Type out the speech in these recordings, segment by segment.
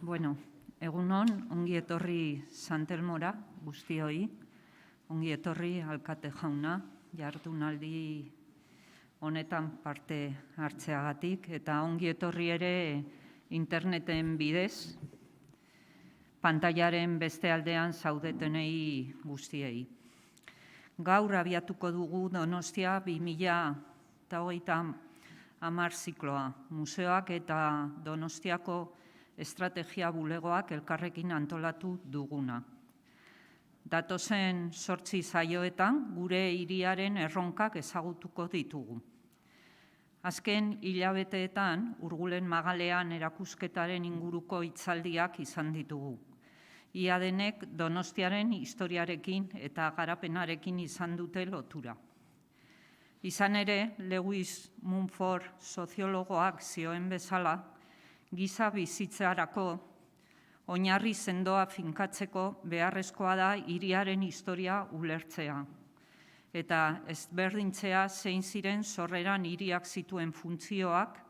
Bueno, egunon, ongi etorri Santelmora guztioi, ongi etorri alkate jauna, jardunaldi honetan parte hartzeagatik, eta ongi etorri ere interneten bidez, pantailaren beste aldean zaudetenei guztiei. Gaur abiatuko dugu Donostia 2030 zikloa, museoak eta Donostiako estrategia bulegoak elkarrekin antolatu duguna. Datozen 8 saioetan gure hiriaren erronkak ezagutuko ditugu. Azken hilabeteetan Urgulen Magalean erakusketaren inguruko hitzaldiak izan ditugu. Ia denek Donostiaren historiarekin eta garapenarekin izan dute lotura. Izan ere, Lewis Mumford soziologoak zioen bezala, giza bizitzarako oinarri sendoa finkatzeko beharrezkoa da hiriaren historia ulertzea. Eta ezberdintzea zein ziren sorreran hiriak zituen funtzioak,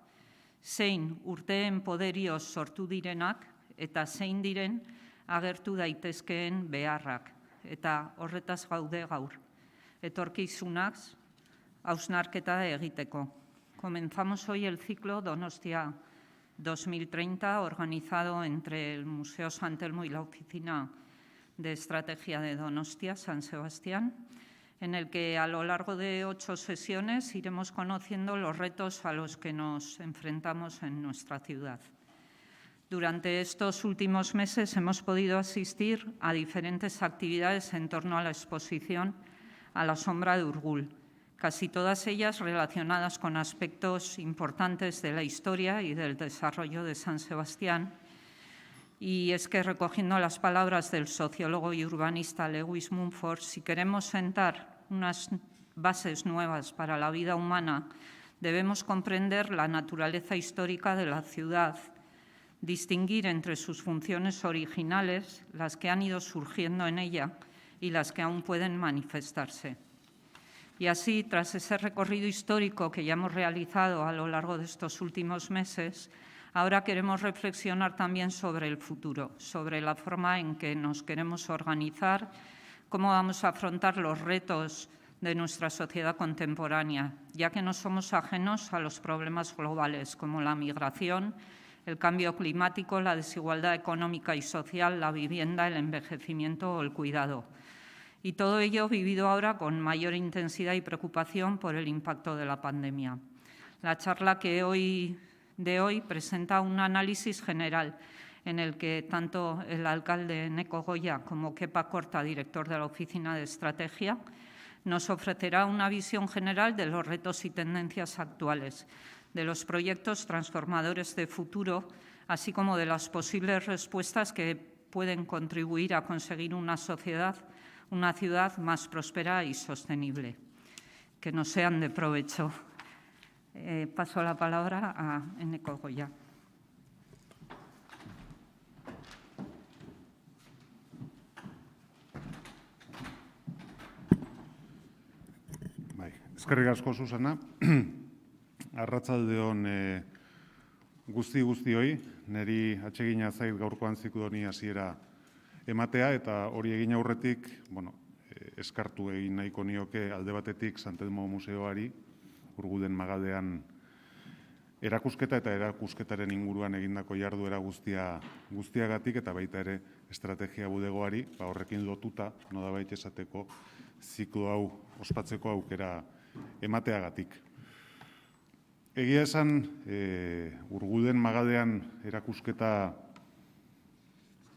zein urteen poderioz sortu direnak eta zein diren agertu daitezkeen beharrak. Eta horretaz gaude gaur. Etorkizunak hausnarketa egiteko. Comenzamos hoy el ciclo Donostia 2030, organizado entre el Museo San Telmo y la Oficina de Estrategia de Donostia, San Sebastián, en el que a lo largo de 8 sesiones iremos conociendo los retos a los que nos enfrentamos en nuestra ciudad. Durante estos últimos meses hemos podido asistir a diferentes actividades en torno a la exposición A la sombra de Urgul, casi todas ellas relacionadas con aspectos importantes de la historia y del desarrollo de San Sebastián. Y es que, recogiendo las palabras del sociólogo y urbanista Lewis Mumford, si queremos sentar unas bases nuevas para la vida humana, debemos comprender la naturaleza histórica de la ciudad, distinguir entre sus funciones originales, las que han ido surgiendo en ella y las que aún pueden manifestarse. Y así, tras ese recorrido histórico que ya hemos realizado a lo largo de estos últimos meses, ahora queremos reflexionar también sobre el futuro, sobre la forma en que nos queremos organizar, cómo vamos a afrontar los retos de nuestra sociedad contemporánea, ya que no somos ajenos a los problemas globales como la migración, el cambio climático, la desigualdad económica y social, la vivienda, el envejecimiento o el cuidado. Y todo ello vivido ahora con mayor intensidad y preocupación por el impacto de la pandemia. La charla de hoy presenta un análisis general en el que tanto el alcalde Eneko Goya como Kepa Korta, director de la Oficina de Estrategia, nos ofrecerá una visión general de los retos y tendencias actuales, de los proyectos transformadores de futuro, así como de las posibles respuestas que pueden contribuir a conseguir una ciudad más próspera y sostenible, que nos sean de provecho. Paso la palabra a Eneko Goya. Eskerrik asko, Susana. Arratsalde on guztioi, niri atsegina zait gaurkoan ziklo honi hasiera ematea, eta hori egin aurretik, eskartu egin nahiko nioke alde batetik San Telmo Museoari, Urgulen Magalean erakusketa eta erakusketaren inguruan egindako jarduera guztiagatik, eta baita ere estrategia bulegoari, horrekin lotuta, nolabait esateko, ziklo hau ospatzeko aukera emateagatik. Egia esan, Urgulen Magalean erakusketa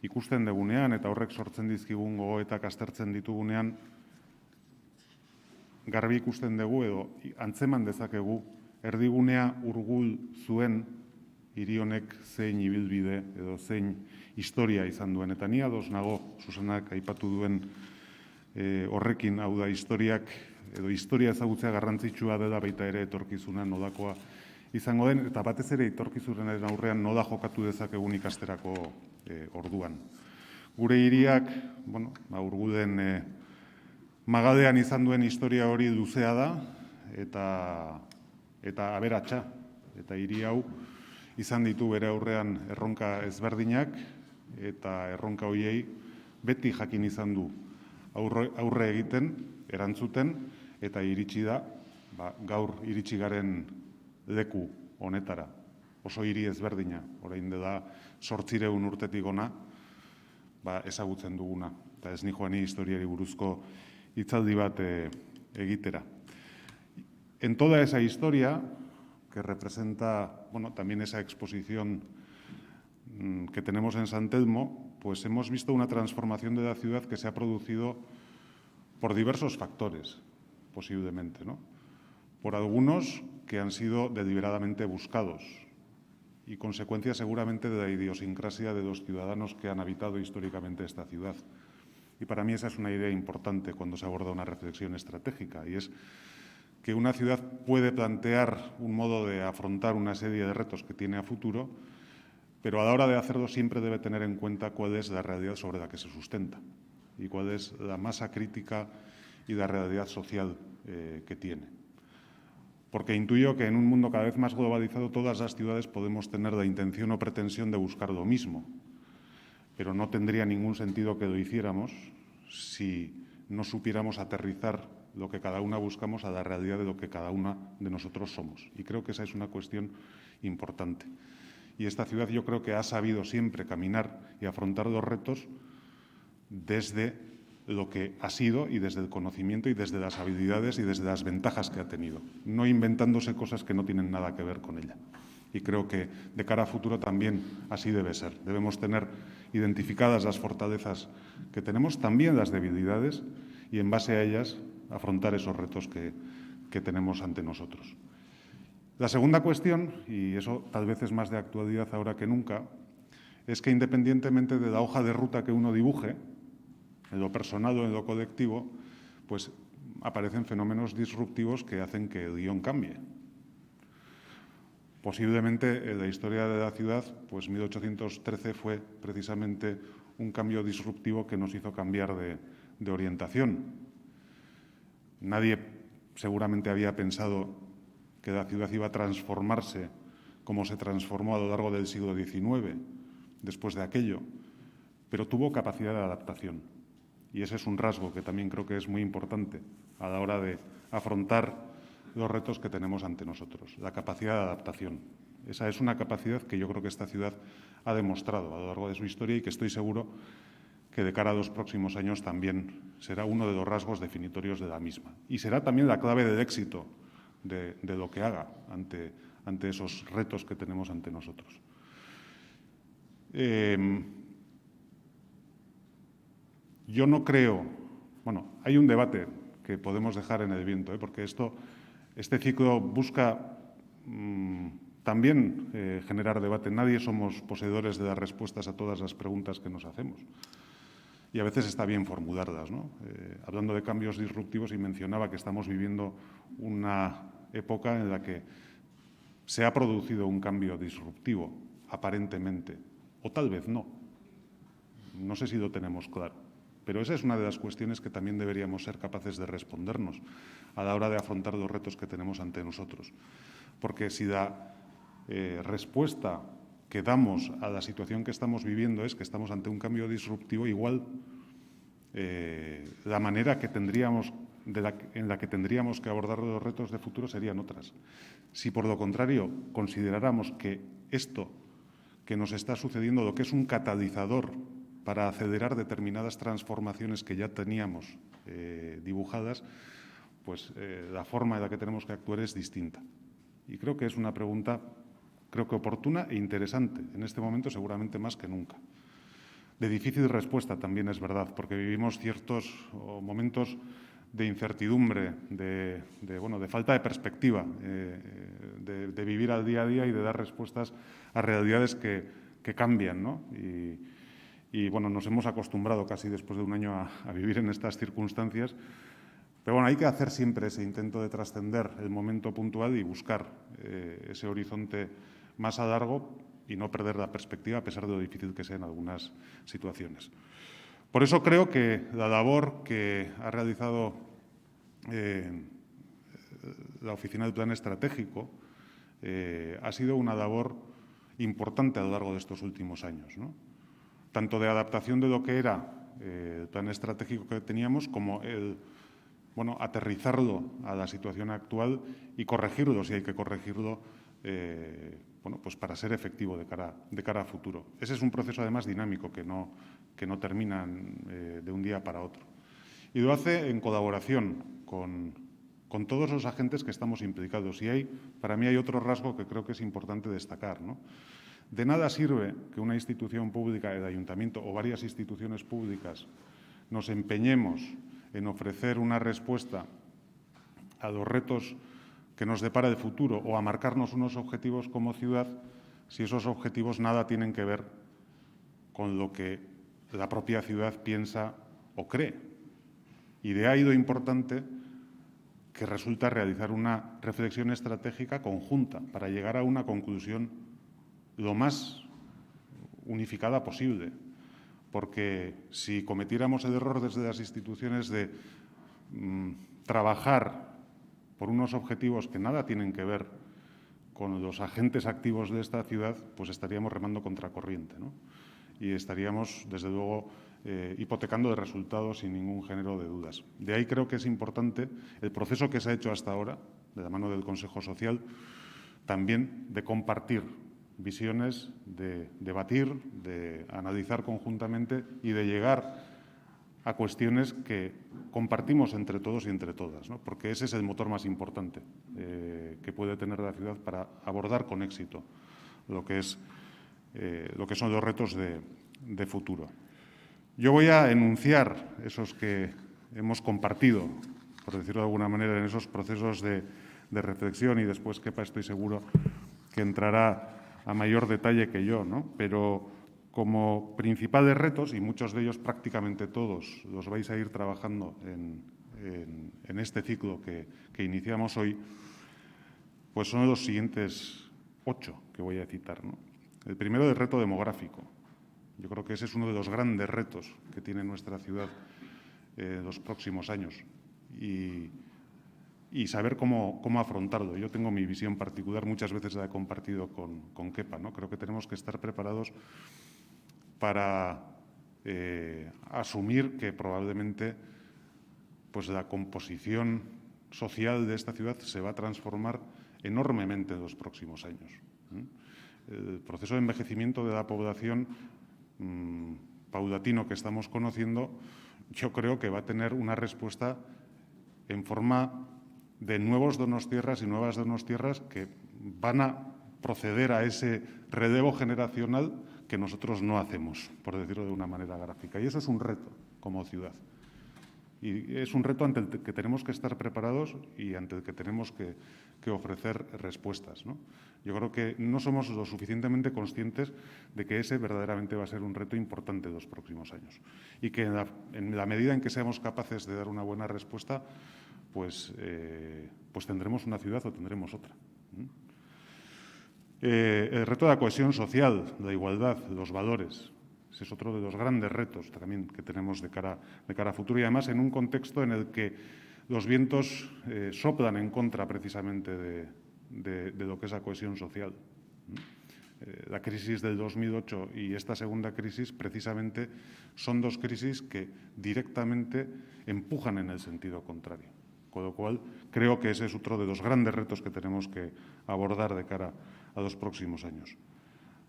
ikusten dugunean eta horrek sortzen dizkigun gogoetak aztertzen ditugunean, garbi ikusten dugu edo antzeman dezakegu erdigunea Urgul zuen hiri honek zein ibilbide edo zein historia izan duen. Eta ni ados nago Susanak aipatu duen horrekin, hau da historiak edo historia ezagutzea garrantzitsua dela, baita ere etorkizuna nolakoa izango den, eta batez ere etorkizunaren aurrean nola jokatu dezakegun ikasterako orduan. Gure hiriak, Urgulen Magalean izan duen historia hori luzea da, eta aberatsa, eta hiri hau izan ditu bere aurrean erronka ezberdinak, eta erronka horiei beti jakin izan du aurre egiten, erantzuten, eta iritsi da, gaur iritsi garen leku honetara. Oso hiri ezberdina, orain dela 800 urtetik ona, ezagutzen duguna. Eta ez nijoani historiari buruzko hitzaldi bat egitera. En toda esa historia, que representa también esa exposición que tenemos en San Telmo, pues hemos visto una transformación de la ciudad que se ha producido por diversos factores, posiblemente, ¿no? Por algunos que han sido deliberadamente buscados y consecuencia seguramente de la idiosincrasia de los ciudadanos que han habitado históricamente esta ciudad. Y para mí esa es una idea importante cuando se aborda una reflexión estratégica, y es que una ciudad puede plantear un modo de afrontar una serie de retos que tiene a futuro, pero a la hora de hacerlo siempre debe tener en cuenta cuál es la realidad sobre la que se sustenta y cuál es la masa crítica y la realidad social que tiene. Porque intuyo que en un mundo cada vez más globalizado todas las ciudades podemos tener la intención o pretensión de buscar lo mismo, pero no tendría ningún sentido que lo hiciéramos si no supiéramos aterrizar lo que cada una buscamos a la realidad de lo que cada una de nosotros somos. Y creo que esa es una cuestión importante. Y esta ciudad yo creo que ha sabido siempre caminar y afrontar los retos desde lo que ha sido y desde el conocimiento y desde las habilidades y desde las ventajas que ha tenido, no inventándose cosas que no tienen nada que ver con ella. Y creo que de cara a futuro también así debe ser. Debemos tener identificadas las fortalezas que tenemos, también las debilidades, y en base a ellas afrontar esos retos que tenemos ante nosotros. La segunda cuestión, y eso tal vez es más de actualidad ahora que nunca, es que independientemente de la hoja de ruta que uno dibuje, en lo personal o en lo colectivo, pues aparecen fenómenos disruptivos que hacen que el guión cambie. Posiblemente en la historia de la ciudad, pues 1813 fue precisamente un cambio disruptivo que nos hizo cambiar de orientación. Nadie seguramente había pensado que la ciudad iba a transformarse como se transformó a lo largo del siglo XIX, después de aquello, pero tuvo capacidad de adaptación. Y ese es un rasgo que también creo que es muy importante a la hora de afrontar los retos que tenemos ante nosotros, la capacidad de adaptación. Esa es una capacidad que yo creo que esta ciudad ha demostrado a lo largo de su historia y que estoy seguro que de cara a los próximos años también será uno de los rasgos definitorios de la misma. Y será también la clave del éxito de lo que haga ante esos retos que tenemos ante nosotros. Yo no creo, hay un debate que podemos dejar en el viento, porque este ciclo busca también generar debate. Nadie somos poseedores de las respuestas a todas las preguntas que nos hacemos. Y a veces está bien formularlas, ¿no? Hablando de cambios disruptivos, y mencionaba que estamos viviendo una época en la que se ha producido un cambio disruptivo, aparentemente, o tal vez no. No sé si lo tenemos claro. Pero esa es una de las cuestiones que también deberíamos ser capaces de respondernos a la hora de afrontar los retos que tenemos ante nosotros. Porque si la respuesta que damos a la situación que estamos viviendo es que estamos ante un cambio disruptivo, igual la manera que tendríamos, en la que tendríamos que abordar los retos de futuro serían otras. Si por lo contrario consideráramos que esto que nos está sucediendo, lo que es un catalizador para acelerar determinadas transformaciones que ya teníamos dibujadas, pues la forma en la que tenemos que actuar es distinta. Y creo que es una pregunta, oportuna e interesante, en este momento seguramente más que nunca. De difícil respuesta también es verdad, porque vivimos ciertos momentos de incertidumbre, de falta de perspectiva, de vivir al día a día y de dar respuestas a realidades que cambian, ¿no? Y nos hemos acostumbrado casi después de un año a vivir en estas circunstancias. Pero hay que hacer siempre ese intento de trascender el momento puntual y buscar ese horizonte más a largo y no perder la perspectiva a pesar de lo difícil que sea en algunas situaciones. Por eso creo que la labor que ha realizado la Oficina del Plan Estratégico ha sido una labor importante a lo largo de estos últimos años, ¿no? Tanto de adaptación de lo que era el plan estratégico que teníamos como el aterrizarlo a la situación actual y corregirlo, si hay que corregirlo, pues para ser efectivo de cara a futuro. Ese es un proceso, además, dinámico que no termina de un día para otro. Y lo hace en colaboración con todos los agentes que estamos implicados. Y para mí hay otro rasgo que creo que es importante destacar, ¿no? De nada sirve que una institución pública, el ayuntamiento o varias instituciones públicas nos empeñemos en ofrecer una respuesta a los retos que nos depara el futuro o a marcarnos unos objetivos como ciudad, si esos objetivos nada tienen que ver con lo que la propia ciudad piensa o cree. Y de ahí lo importante que resulta realizar una reflexión estratégica conjunta para llegar a una conclusión lo más unificada posible. Porque si cometiéramos el error desde las instituciones de trabajar por unos objetivos que nada tienen que ver con los agentes activos de esta ciudad, pues estaríamos remando contracorriente, ¿no? Y estaríamos, desde luego, hipotecando de resultados sin ningún género de dudas. De ahí creo que es importante el proceso que se ha hecho hasta ahora, de la mano del Consejo Social, también de compartir visiones, de debatir, de analizar conjuntamente y de llegar a cuestiones que compartimos entre todos y entre todas, ¿no? Porque ese es el motor más importante que puede tener la ciudad para abordar con éxito lo que son los retos de futuro. Yo voy a enunciar esos que hemos compartido, por decirlo de alguna manera, en esos procesos de reflexión, y después Kepa, estoy seguro que entrará a mayor detalle que yo, ¿no? Pero como principales retos, y muchos de ellos, prácticamente todos, los vais a ir trabajando en este ciclo que iniciamos hoy, pues son los siguientes 8 que voy a citar, ¿no? El primero, el reto demográfico. Yo creo que ese es uno de los grandes retos que tiene nuestra ciudad en los próximos años y saber cómo afrontarlo. Yo tengo mi visión particular, muchas veces la he compartido con Kepa, ¿no? Creo que tenemos que estar preparados para asumir que probablemente pues la composición social de esta ciudad se va a transformar enormemente en los próximos años. El proceso de envejecimiento de la población paulatino que estamos conociendo, yo creo que va a tener una respuesta en forma de nuevos donostiarras y nuevas donostiarras que van a proceder a ese relevo generacional que nosotros no hacemos, por decirlo de una manera gráfica. Y eso es un reto como ciudad. Y es un reto ante el que tenemos que estar preparados y ante el que tenemos que ofrecer respuestas, ¿no? Yo creo que no somos lo suficientemente conscientes de que ese verdaderamente va a ser un reto importante en los próximos años. Y que en la medida en que seamos capaces de dar una buena respuesta, pues tendremos una ciudad o tendremos otra. El reto de la cohesión social, la igualdad, los valores. Ese es otro de los grandes retos también que tenemos de cara a futuro, y además en un contexto en el que los vientos soplan en contra precisamente de lo que es la cohesión social. La crisis del 2008 y esta segunda crisis precisamente son dos crisis que directamente empujan en el sentido contrario. Con lo cual, creo que ese es otro de los grandes retos que tenemos que abordar de cara a los próximos años.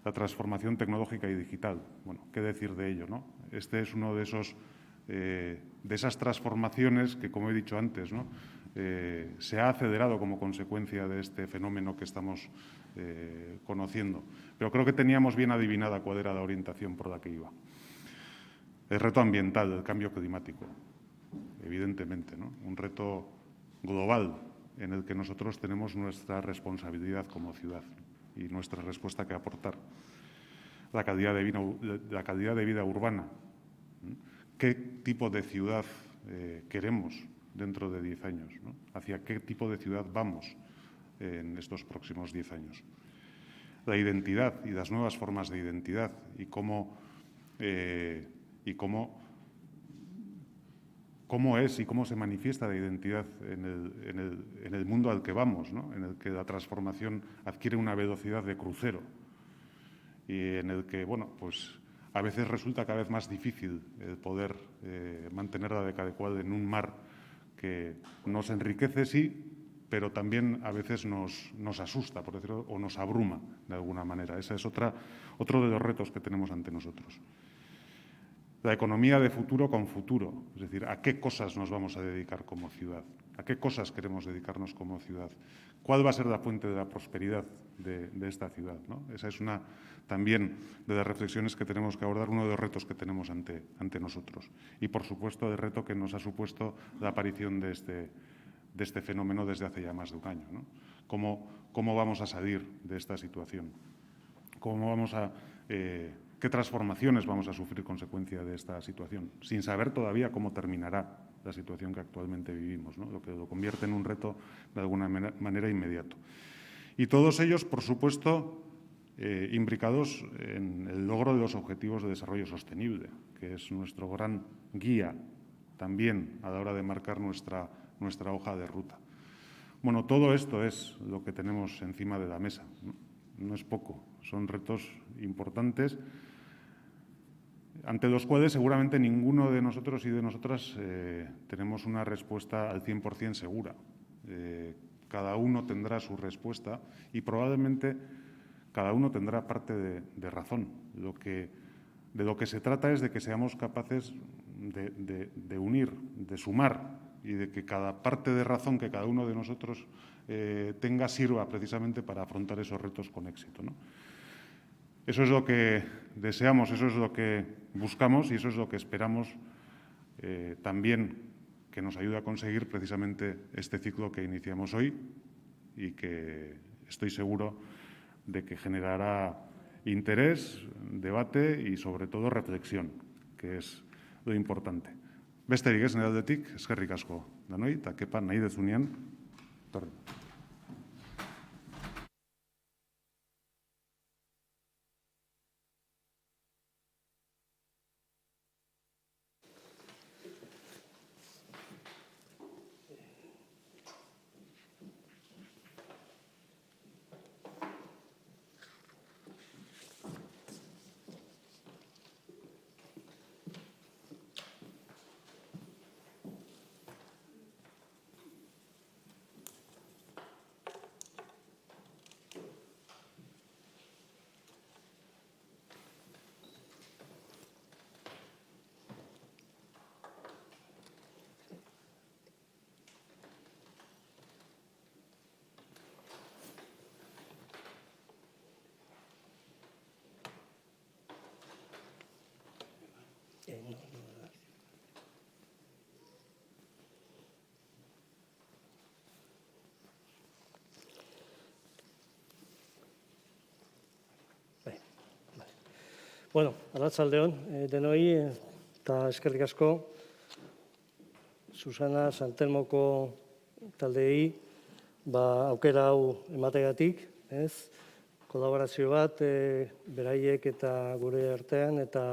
La transformación tecnológica y digital. Bueno, ¿qué decir de ello, no? Este es uno de esas transformaciones que, como he dicho antes, ¿no? Se ha acelerado como consecuencia de este fenómeno que estamos conociendo. Pero creo que teníamos bien adivinada cuál era la orientación por la que iba. El reto ambiental, el cambio climático, evidentemente, ¿no? Un reto global en el que nosotros tenemos nuestra responsabilidad como ciudad y nuestra respuesta que aportar. La calidad de vida urbana. ¿Qué tipo de ciudad queremos dentro de 10 años, ¿no? ¿Hacia qué tipo de ciudad vamos en estos próximos 10 años? La identidad y las nuevas formas de identidad y cómo es y cómo se manifiesta la identidad en el mundo al que vamos, ¿no? En el que la transformación adquiere una velocidad de crucero. y en el que, bueno, pues a veces resulta cada vez más difícil el poder mantener la dec adecuada en un mar que nos enriquece, sí, pero también a veces nos asusta, por decirlo, o nos abruma de alguna manera. Ese es otro de los retos que tenemos ante nosotros. La economía de futuro con futuro, es decir, ¿a qué cosas nos vamos a dedicar como ciudad? ¿A qué cosas queremos dedicarnos como ciudad? ¿Cuál va a ser la fuente de la prosperidad de esta ciudad, ¿no? Esa es una también de las reflexiones que tenemos que abordar, uno de los retos que tenemos ante nosotros. Y, por supuesto, el reto que nos ha supuesto la aparición de este fenómeno desde hace ya más de un año, ¿no? ¿Cómo vamos a salir de esta situación? ¿Qué transformaciones vamos a sufrir consecuencia de esta situación? Sin saber todavía cómo terminará la situación que actualmente vivimos, ¿no? Lo que lo convierte en un reto de alguna manera inmediato. Y todos ellos, por supuesto, imbricados en el logro de los objetivos de desarrollo sostenible, que es nuestro gran guía también a la hora de marcar nuestra hoja de ruta. Bueno, todo esto es lo que tenemos encima de la mesa, ¿no? No es poco, son retos importantes ante los cuales seguramente ninguno de nosotros y de nosotras tenemos una respuesta al 100% segura. Cada uno tendrá su respuesta y probablemente cada uno tendrá parte de razón. De lo que se trata es de que seamos capaces de unir, de sumar y de que cada parte de razón que cada uno de nosotros tenga sirva precisamente para afrontar esos retos con éxito, ¿no? Eso es lo que deseamos, eso es lo que buscamos y eso es lo que esperamos también que nos ayude a conseguir precisamente este ciclo que iniciamos hoy y que estoy seguro de que generará interés, debate y, sobre todo, reflexión, que es lo importante. Besterik ez, nire aldetik, eskerrik asko danoi, eta kepa nahi dezunean, torri. Bueno, arratsaldeon denoi eta eskerrik asko Susana Santelmoko taldeei aukera hau emateagatik, ez? Kolaborazio bat beraiek eta gure artean eta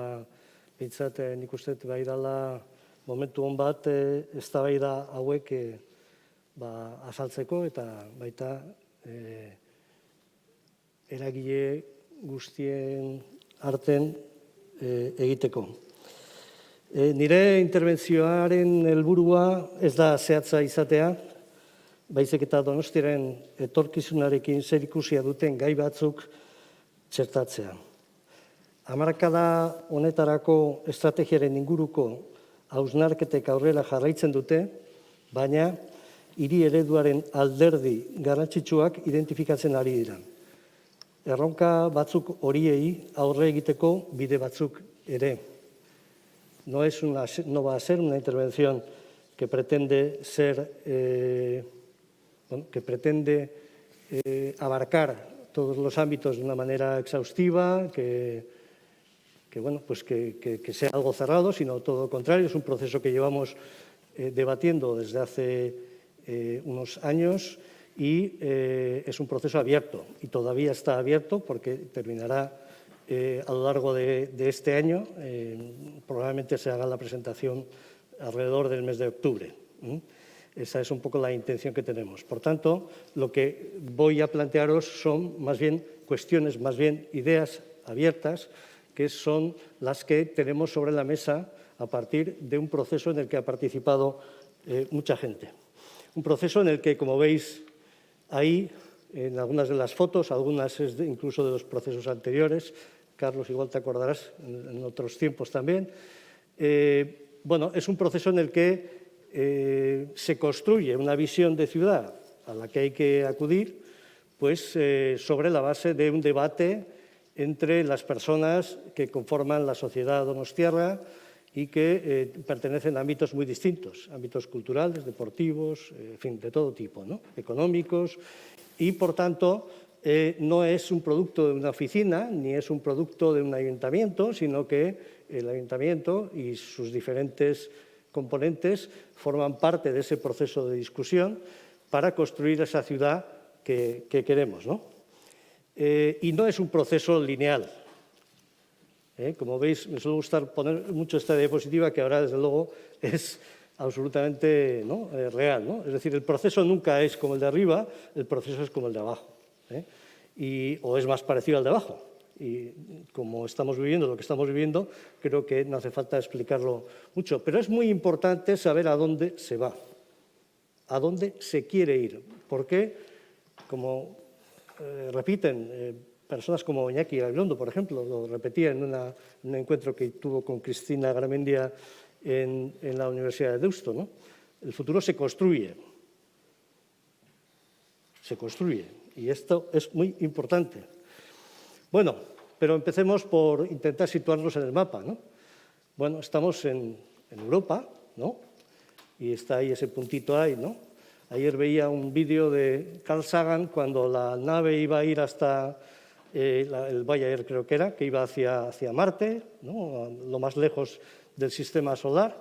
behintzat nik uste bai dela momentu on bat eztabaida hauek azaltzeko eta baita eragile guztien arten egiteko. Nire interbentzioaren helburua ez da zehatza izatea, baizik eta Donostiaren etorkizunarekin zerikusia duten gai batzuk txertatzea. Hamarkada honetarako estrategiaren inguruko hausnarketek aurrera jarraitzen dute, baina hiri ereduaren alderdi garrantzitsuak identifikatzen ari dira. Erronka batzuk horiei aurre egiteko bide batzuk ere. No va a ser una intervención que pretende abarcar todos los ámbitos de una manera exhaustiva, que sea algo cerrado, sino todo lo contrario. Es un proceso que llevamos debatiendo desde hace unos años y es un proceso abierto y todavía está abierto porque terminará a lo largo de este año. Probablemente se haga la presentación alrededor del mes de octubre. Esa es un poco la intención que tenemos. Por tanto, lo que voy a plantearos son más bien cuestiones, más bien ideas abiertas, que son las que tenemos sobre la mesa a partir de un proceso en el que ha participado mucha gente. Un proceso en el que, como veis ahí, en algunas de las fotos, algunas incluso de los procesos anteriores, Carlos, igual te acordarás, en otros tiempos también, bueno, es un proceso en el que se construye una visión de ciudad a la que hay que acudir, pues sobre la base de un debate entre las personas que conforman la sociedad donostiarra y que pertenecen a ámbitos muy distintos, ámbitos culturales, deportivos, en fin, de todo tipo, ¿no? Económicos, y por tanto no es un producto de una oficina ni es un producto de un ayuntamiento, sino que el ayuntamiento y sus diferentes componentes forman parte de ese proceso de discusión para construir esa ciudad que queremos, ¿no? Y no es un proceso lineal. Como veis, me suele gustar poner mucho esta diapositiva, que ahora, desde luego, es absolutamente, ¿no?, real, ¿no? Es decir, el proceso nunca es como el de arriba, el proceso es como el de abajo, o es más parecido al de abajo. Y como estamos viviendo lo que estamos viviendo, creo que no hace falta explicarlo mucho. Pero es muy importante saber a dónde se va, a dónde se quiere ir. Porque, como repiten personas como Iñaki Gabilondo, por ejemplo, lo repetía en un encuentro que tuvo con Cristina Garamendia en la Universidad de Deusto, ¿no? El futuro se construye. Se construye. Y esto es muy importante. Bueno, pero empecemos por intentar situarnos en el mapa, ¿no? Bueno, estamos en Europa, ¿no? Y está ahí ese puntito ahí, ¿no? Ayer veía un vídeo de Carl Sagan cuando la nave iba a ir hasta el Voyager, creo que era, que iba hacia Marte, ¿no?, lo más lejos del sistema solar,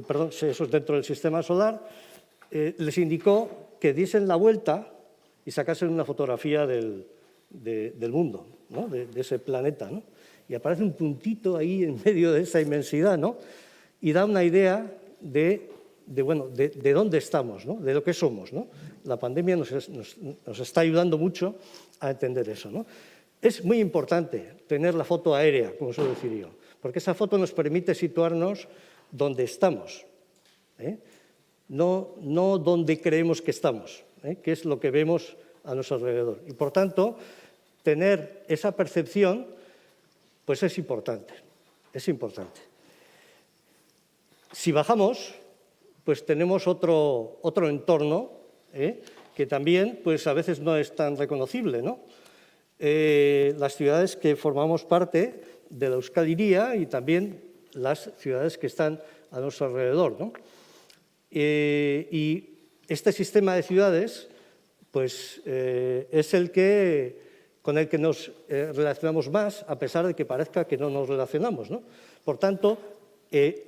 perdón, eso es dentro del sistema solar, les indicó que diesen la vuelta y sacasen una fotografía del mundo, ¿no?, de ese planeta, ¿no? Y aparece un puntito ahí en medio de esa inmensidad, ¿no? Y da una idea de dónde estamos, ¿no?, de lo que somos, ¿no? La pandemia nos está ayudando mucho a entender eso, ¿no? Es muy importante tener la foto aérea, como suelo decir yo, porque esa foto nos permite situarnos donde estamos, no donde creemos que estamos, que es lo que vemos a nuestro alrededor. Y, por tanto, tener esa percepción, pues es importante, es importante. Si bajamos, pues tenemos otro entorno, que también, pues a veces no es tan reconocible, ¿no? Las ciudades que formamos parte de la Euskal Hiria y también las ciudades que están a nuestro alrededor, ¿no? Y este sistema de ciudades, pues es con el que nos relacionamos más, a pesar de que parezca que no nos relacionamos, ¿no? Por tanto,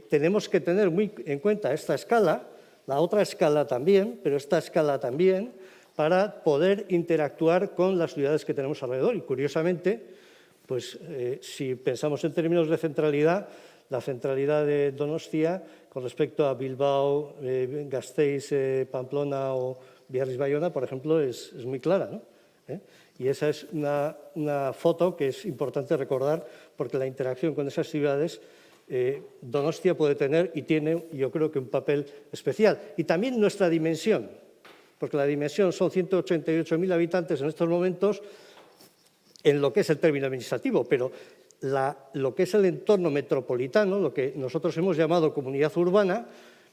tenemos que tener muy en cuenta esta escala, la otra escala también, pero esta escala también, para poder interactuar con las ciudades que tenemos alrededor. Y, curiosamente, pues si pensamos en términos de centralidad, la centralidad de Donostia con respecto a Bilbao, Gasteiz, Pamplona o Biarritz-Bayona, por ejemplo, es muy clara, ¿no? Y esa es una foto que es importante recordar, porque la interacción con esas ciudades, Donostia puede tener y tiene, yo creo que un papel especial. Y también nuestra dimensión, porque la dimensión son 188.000 habitantes en estos momentos en lo que es el término administrativo, pero lo que es el entorno metropolitano, lo que nosotros hemos llamado comunidad urbana,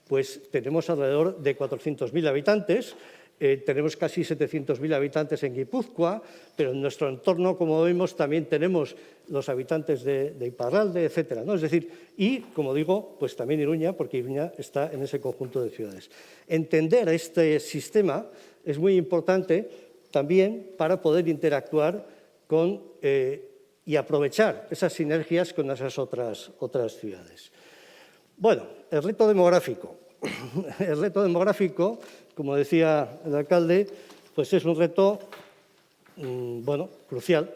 pues tenemos alrededor de 400.000 habitantes, tenemos casi 700.000 habitantes en Guipúzcoa, pero en nuestro entorno, como vemos, también tenemos los habitantes de Iparralde, etcétera, ¿no? Es decir, y, como digo, pues también Iruña, porque Iruña está en ese conjunto de ciudades. Entender este sistema es muy importante también para poder interactuar con y aprovechar esas sinergias con esas otras ciudades. Bueno, el reto demográfico. El reto demográfico, como decía el alcalde, pues es un reto, bueno, crucial.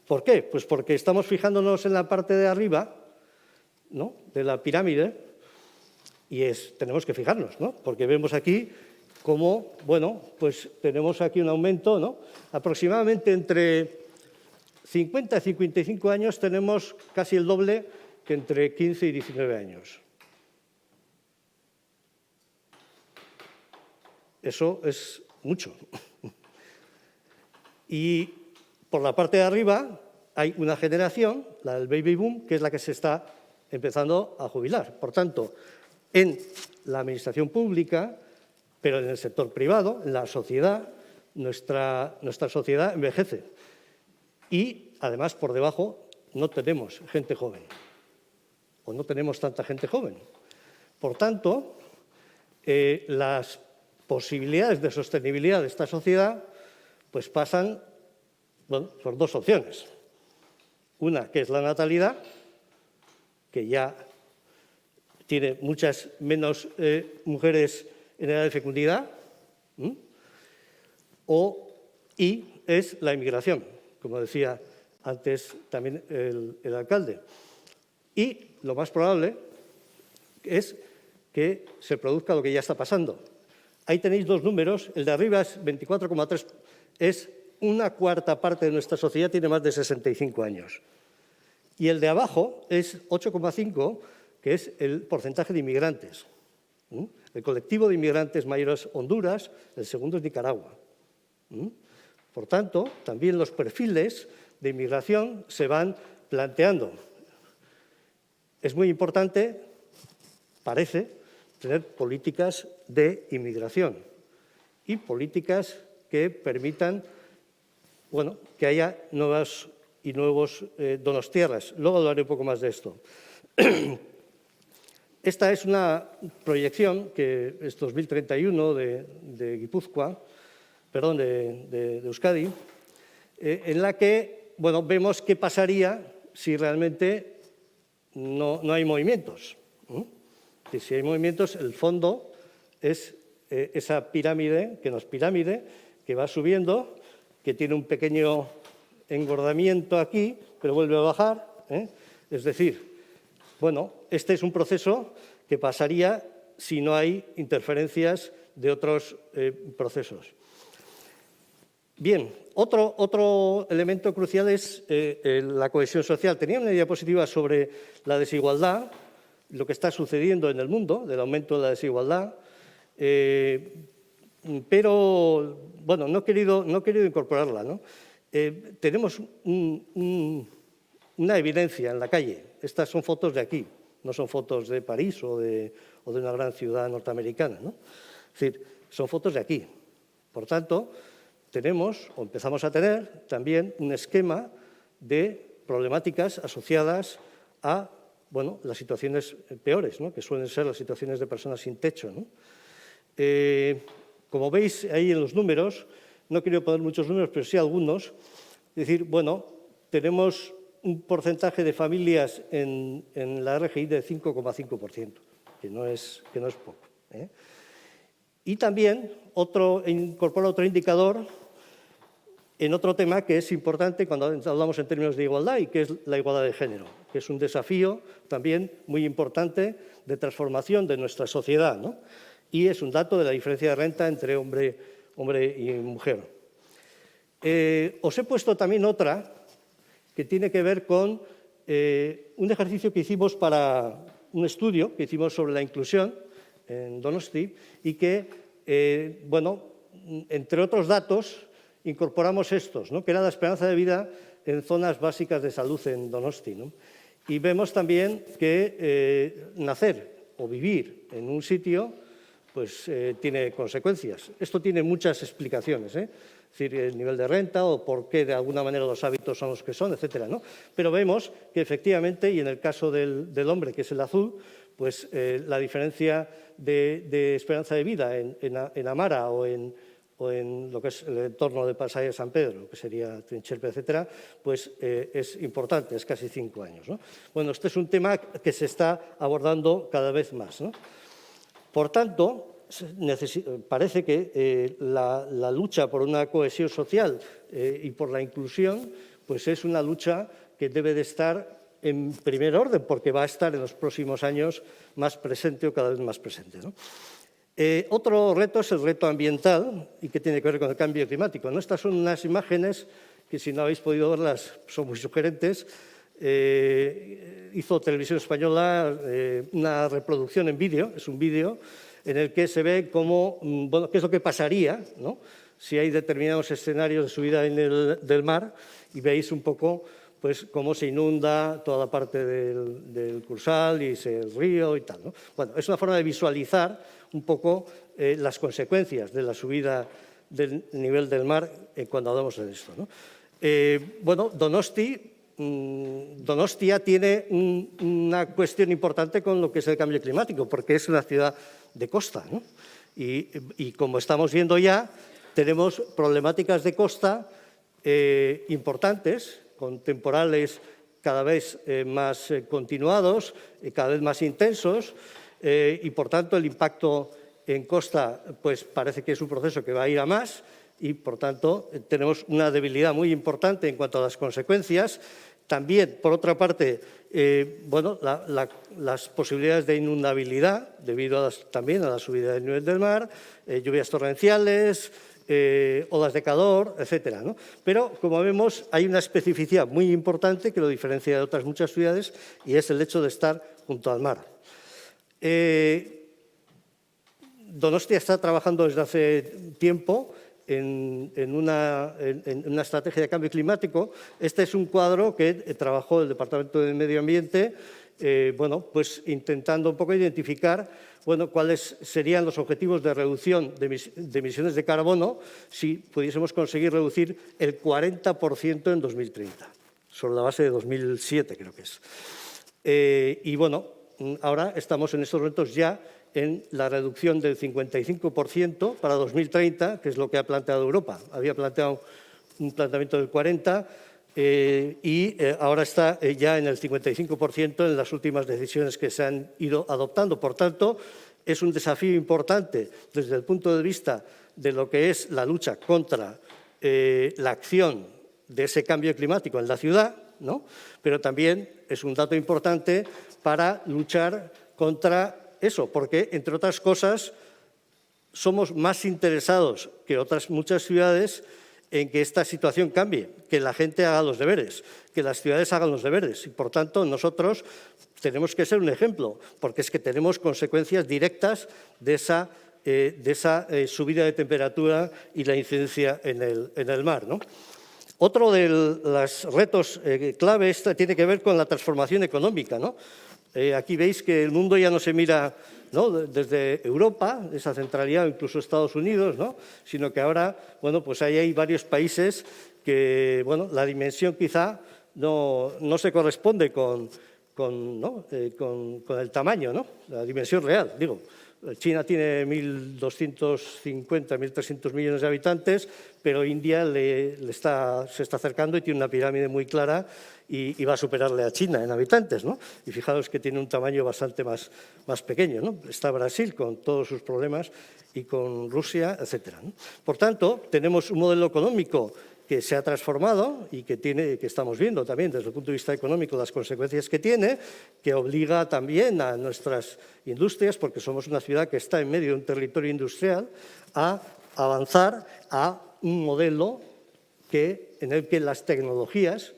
¿Por qué? Pues porque estamos fijándonos en la parte de arriba, ¿no?, de la pirámide, y tenemos que fijarnos, ¿no?, porque vemos aquí cómo, bueno, pues tenemos aquí un aumento, ¿no?, aproximadamente entre 50 a 55 años tenemos casi el doble que entre 15 y 19 años. Eso es mucho. Y por la parte de arriba hay una generación, la del baby boom, que es la que se está empezando a jubilar. Por tanto, en la administración pública, pero en el sector privado, en la sociedad, nuestra sociedad envejece. Y, además, por debajo no tenemos gente joven, o no tenemos tanta gente joven. Por tanto, las posibilidades de sostenibilidad de esta sociedad pues pasan por dos opciones. Una, que es la natalidad, que ya tiene muchas menos mujeres en edad de fecundidad, y es la inmigración, como decía antes también el alcalde. Y lo más probable es que se produzca lo que ya está pasando. Ahí tenéis dos números, el de arriba es 24,3, es una cuarta parte de nuestra sociedad tiene más de 65 años. Y el de abajo es 8,5, que es el porcentaje de inmigrantes. El colectivo de inmigrantes mayores Honduras, el segundo es Nicaragua. Por tanto, también los perfiles de inmigración se van planteando. Es muy importante, parece, tener políticas de inmigración y políticas que permitan que haya nuevos donostiarras. Luego hablaré un poco más de esto. Esta es una proyección que es 2031 de Guipúzcoa, perdón, de Euskadi, en la que vemos qué pasaría si realmente no hay movimientos. Si hay movimientos, el fondo es esa pirámide, que va subiendo, que tiene un pequeño engordamiento aquí, pero vuelve a bajar. Es decir, este es un proceso que pasaría si no hay interferencias de otros procesos. Bien, otro elemento crucial es la cohesión social. Tenía una diapositiva sobre la desigualdad, lo que está sucediendo en el mundo, del aumento de la desigualdad, pero no he querido incorporarla. Tenemos una evidencia en la calle. Estas son fotos de aquí, no son fotos de París o de una gran ciudad norteamericana. Es decir, son fotos de aquí. Por tanto, empezamos a tener también un esquema de problemáticas asociadas a las situaciones peores, que suelen ser las situaciones de personas sin techo. Como veis ahí en los números, no quiero poner muchos números, pero sí algunos. Es decir, tenemos un porcentaje de familias en la RGI de 5,5%, que no es poco. Y también incorpora otro indicador en otro tema que es importante cuando hablamos en términos de igualdad, y que es la igualdad de género, que es un desafío también muy importante de transformación de nuestra sociedad, y es un dato de la diferencia de renta entre hombre y mujer. Os he puesto también otra que tiene que ver con un ejercicio que hicimos para un estudio que hicimos sobre la inclusión en Donosti y que, entre otros datos, incorporamos estos, que era la esperanza de vida en zonas básicas de salud en Donosti. Y vemos también que nacer o vivir en un sitio tiene consecuencias. Esto tiene muchas explicaciones, es decir, el nivel de renta o por qué de alguna manera los hábitos son los que son, etcétera. Pero vemos que efectivamente, y en el caso del hombre, que es el azul, la diferencia de esperanza de vida en Amara o en lo que es el entorno de Pasaia de San Pedro, que sería Trincherpe, etcétera, es importante, es casi 5 años. Este es un tema que se está abordando cada vez más. Por tanto, parece que la lucha por una cohesión social y por la inclusión es una lucha que debe de estar en primer orden, porque va a estar en los próximos años más presente o cada vez más presente. Otro reto es el reto ambiental y que tiene que ver con el cambio climático. Estas son unas imágenes que si no habéis podido verlas son muy sugerentes. Hizo Televisión Española una reproducción en vídeo, es un vídeo en el que se ve cómo, bueno, qué es lo que pasaría, ¿no?, si hay determinados escenarios de subida del mar, y veis un poco pues, cómo se inunda toda la parte del Cursal y el río y tal, ¿no? Bueno, es una forma de visualizar un poco las consecuencias de la subida del nivel del mar cuando hablamos de esto, ¿no? Bueno, Donostia tiene una cuestión importante con lo que es el cambio climático, porque es una ciudad de costa, ¿no? Y como estamos viendo ya, tenemos problemáticas de costa importantes, con temporales cada vez más continuados, cada vez más intensos, y por tanto el impacto en costa pues parece que es un proceso que va a ir a más, y por tanto tenemos una debilidad muy importante en cuanto a las consecuencias. También, por otra parte, bueno, las posibilidades de inundabilidad debido también a la subida del nivel del mar, lluvias torrenciales, olas de calor, etcétera, ¿no? Pero, como vemos, hay una especificidad muy importante que lo diferencia de otras muchas ciudades, y es el hecho de estar junto al mar. Donostia está trabajando desde hace tiempo en una estrategia de cambio climático. Este es un cuadro que trabajó el Departamento de Medio Ambiente, bueno, pues intentando un poco identificar, bueno, cuáles serían los objetivos de reducción de emisiones de carbono si pudiésemos conseguir reducir el 40% en 2030, sobre la base de 2007 creo que es. Y bueno, ahora estamos en estos momentos ya en la reducción del 55% para 2030, que es lo que ha planteado Europa. Había planteado un planteamiento del 40%, y ahora está ya en el 55% en las últimas decisiones que se han ido adoptando. Por tanto, es un desafío importante desde el punto de vista de lo que es la lucha contra la acción de ese cambio climático en la ciudad, ¿no? Pero también es un dato importante para luchar contra eso, porque, entre otras cosas, somos más interesados que otras muchas ciudades en que esta situación cambie, que la gente haga los deberes, que las ciudades hagan los deberes. Y, por tanto, nosotros tenemos que ser un ejemplo, porque es que tenemos consecuencias directas de esa subida de temperatura y la incidencia en el mar, ¿no? Otro de los retos claves tiene que ver con la transformación económica, ¿no? Aquí veis que el mundo ya no se mira, ¿no?, desde Europa, esa centralidad, o incluso Estados Unidos, ¿no?, sino que ahora, bueno, pues ahí hay varios países que, bueno, la dimensión quizá no se corresponde con el tamaño, ¿no?, la dimensión real, digo. China tiene 1.250, 1.300 millones de habitantes, pero India se está acercando y tiene una pirámide muy clara y va a superarle a China en habitantes, ¿no? Y fijaos que tiene un tamaño bastante más pequeño, ¿no? Está Brasil con todos sus problemas y con Rusia, etcétera, ¿no? Por tanto, tenemos un modelo económico que se ha transformado y que estamos viendo también desde el punto de vista económico las consecuencias que tiene, que obliga también a nuestras industrias, porque somos una ciudad que está en medio de un territorio industrial, a avanzar a un modelo en el que las tecnologías,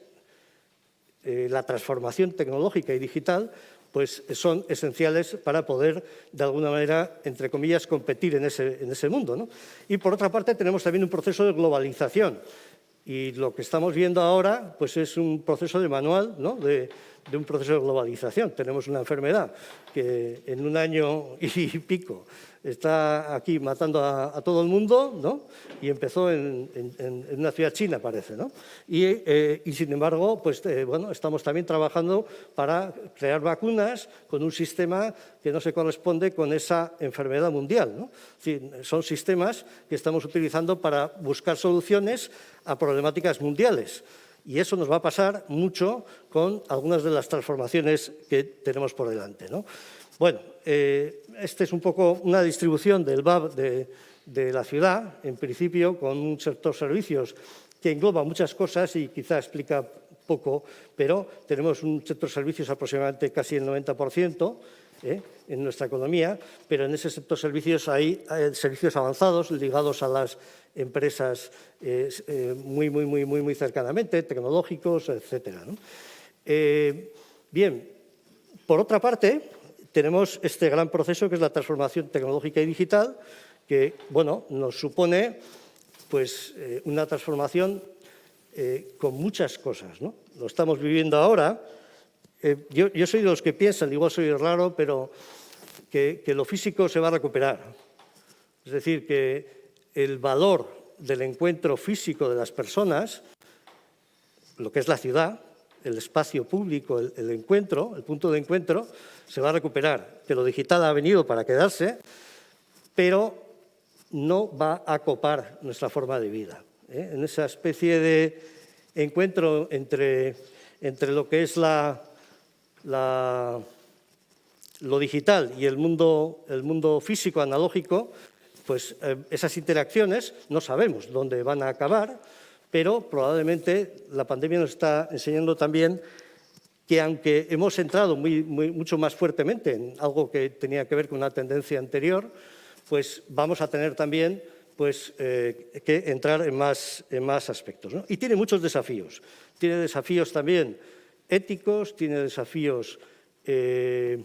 la transformación tecnológica y digital, pues son esenciales para poder, de alguna manera, entre comillas, competir en ese mundo, ¿no? Y, por otra parte, tenemos también un proceso de globalización. Y lo que estamos viendo ahora pues es un proceso de manual, ¿no?, de un proceso de globalización. Tenemos una enfermedad que en un año y pico está aquí matando a todo el mundo, ¿no?, y empezó en una ciudad china, parece, ¿no? Y sin embargo, pues, bueno, estamos también trabajando para crear vacunas con un sistema que no se corresponde con esa enfermedad mundial, ¿no? Es decir, son sistemas que estamos utilizando para buscar soluciones a problemáticas mundiales. Y eso nos va a pasar mucho con algunas de las transformaciones que tenemos por delante, ¿no? Bueno, esta es un poco una distribución del VAB de la ciudad, en principio con un sector servicios que engloba muchas cosas y quizá explica poco, pero tenemos un sector servicios aproximadamente casi el 90%, en nuestra economía, pero en ese sector servicios hay servicios avanzados ligados a las empresas muy cercanamente, tecnológicos, etcétera, ¿no? Bien, por otra parte, tenemos este gran proceso que es la transformación tecnológica y digital, que, bueno, nos supone pues, una transformación con muchas cosas, ¿no? Lo estamos viviendo ahora. Yo soy de los que piensan, igual soy raro, pero que lo físico se va a recuperar. Es decir, que el valor del encuentro físico de las personas, lo que es la ciudad, el espacio público, el encuentro, el punto de encuentro, se va a recuperar. Que lo digital ha venido para quedarse, pero no va a copar nuestra forma de vida. En esa especie de encuentro entre lo que es lo digital y el mundo físico, analógico, pues esas interacciones no sabemos dónde van a acabar, pero probablemente la pandemia nos está enseñando también que aunque hemos entrado mucho más fuertemente en algo que tenía que ver con una tendencia anterior, pues vamos a tener también pues, que entrar en más aspectos, ¿no? Y tiene muchos desafíos. Tiene desafíos también éticos, tiene desafíos de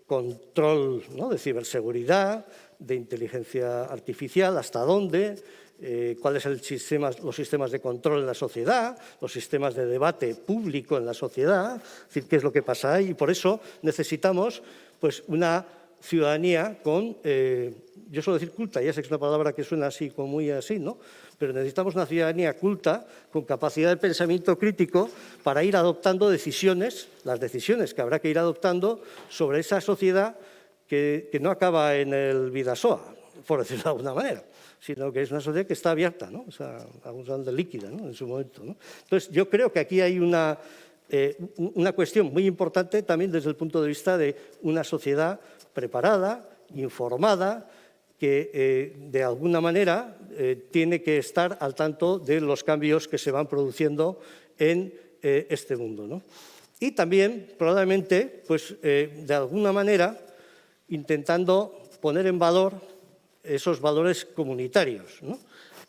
control, ¿no?, de ciberseguridad, de inteligencia artificial, hasta dónde, cuáles son los sistemas de control en la sociedad, los sistemas de debate público en la sociedad, es decir, qué es lo que pasa ahí. Y por eso necesitamos pues, una ciudadanía con, yo suelo decir culta, ya sé que es una palabra que suena así, como muy así, ¿no? Pero necesitamos una ciudadanía culta, con capacidad de pensamiento crítico, para ir adoptando decisiones, las decisiones que habrá que ir adoptando sobre esa sociedad que no acaba en el Bidasoa, por decirlo de alguna manera, sino que es una sociedad que está abierta, ¿no? O sea, algunos de líquida, ¿no?, en su momento, ¿no? Entonces, yo creo que aquí hay una cuestión muy importante también desde el punto de vista de una sociedad preparada, informada, que de alguna manera tiene que estar al tanto de los cambios que se van produciendo en este mundo, ¿no? Y también, probablemente, pues, de alguna manera, intentando poner en valor esos valores comunitarios, ¿no?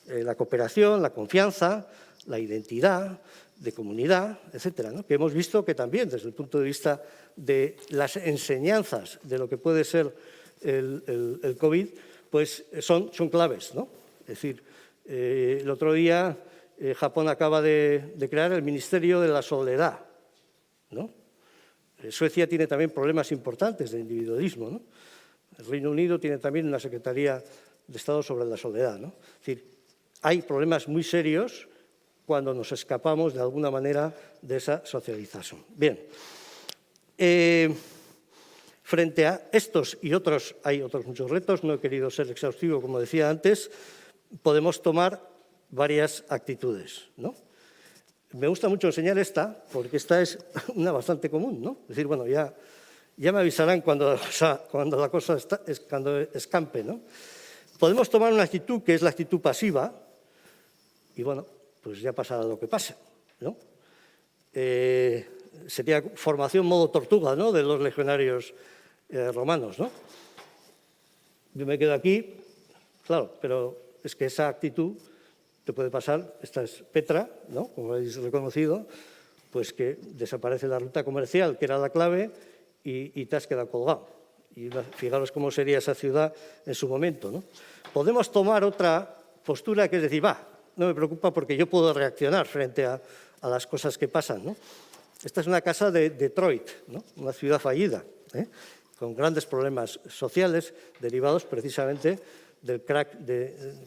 La cooperación, la confianza, la identidad de comunidad, etcétera, ¿no? Que hemos visto que también, desde el punto de vista de las enseñanzas de lo que puede ser el COVID, pues son claves, ¿no? Es decir, el otro día Japón acaba de crear el Ministerio de la Soledad, ¿no? Suecia tiene también problemas importantes de individualismo, ¿no? El Reino Unido tiene también una Secretaría de Estado sobre la soledad, ¿no? Es decir, hay problemas muy serios cuando nos escapamos de alguna manera de esa socialización. Bien, frente a estos y otros, hay otros muchos retos, no he querido ser exhaustivo, como decía antes, podemos tomar varias actitudes, ¿no? Me gusta mucho enseñar esta, porque esta es una bastante común, ¿no? Es decir, bueno, ya me avisarán cuando la cosa cuando escampe, ¿no? Podemos tomar una actitud que es la actitud pasiva y, bueno, pues ya pasará lo que pase, ¿no? Sería formación modo tortuga, ¿no?, de los legionarios romanos, ¿no? Yo me quedo aquí, claro, pero es que esa actitud te puede pasar, esta es Petra, ¿no?, como habéis reconocido, pues que desaparece la ruta comercial, que era la clave, y te has quedado colgado. Y fijaros cómo sería esa ciudad en su momento, ¿no? Podemos tomar otra postura que es decir, no me preocupa porque yo puedo reaccionar frente a las cosas que pasan, ¿no? Esta es una casa de Detroit, ¿no?, una ciudad fallida, con grandes problemas sociales derivados precisamente del crack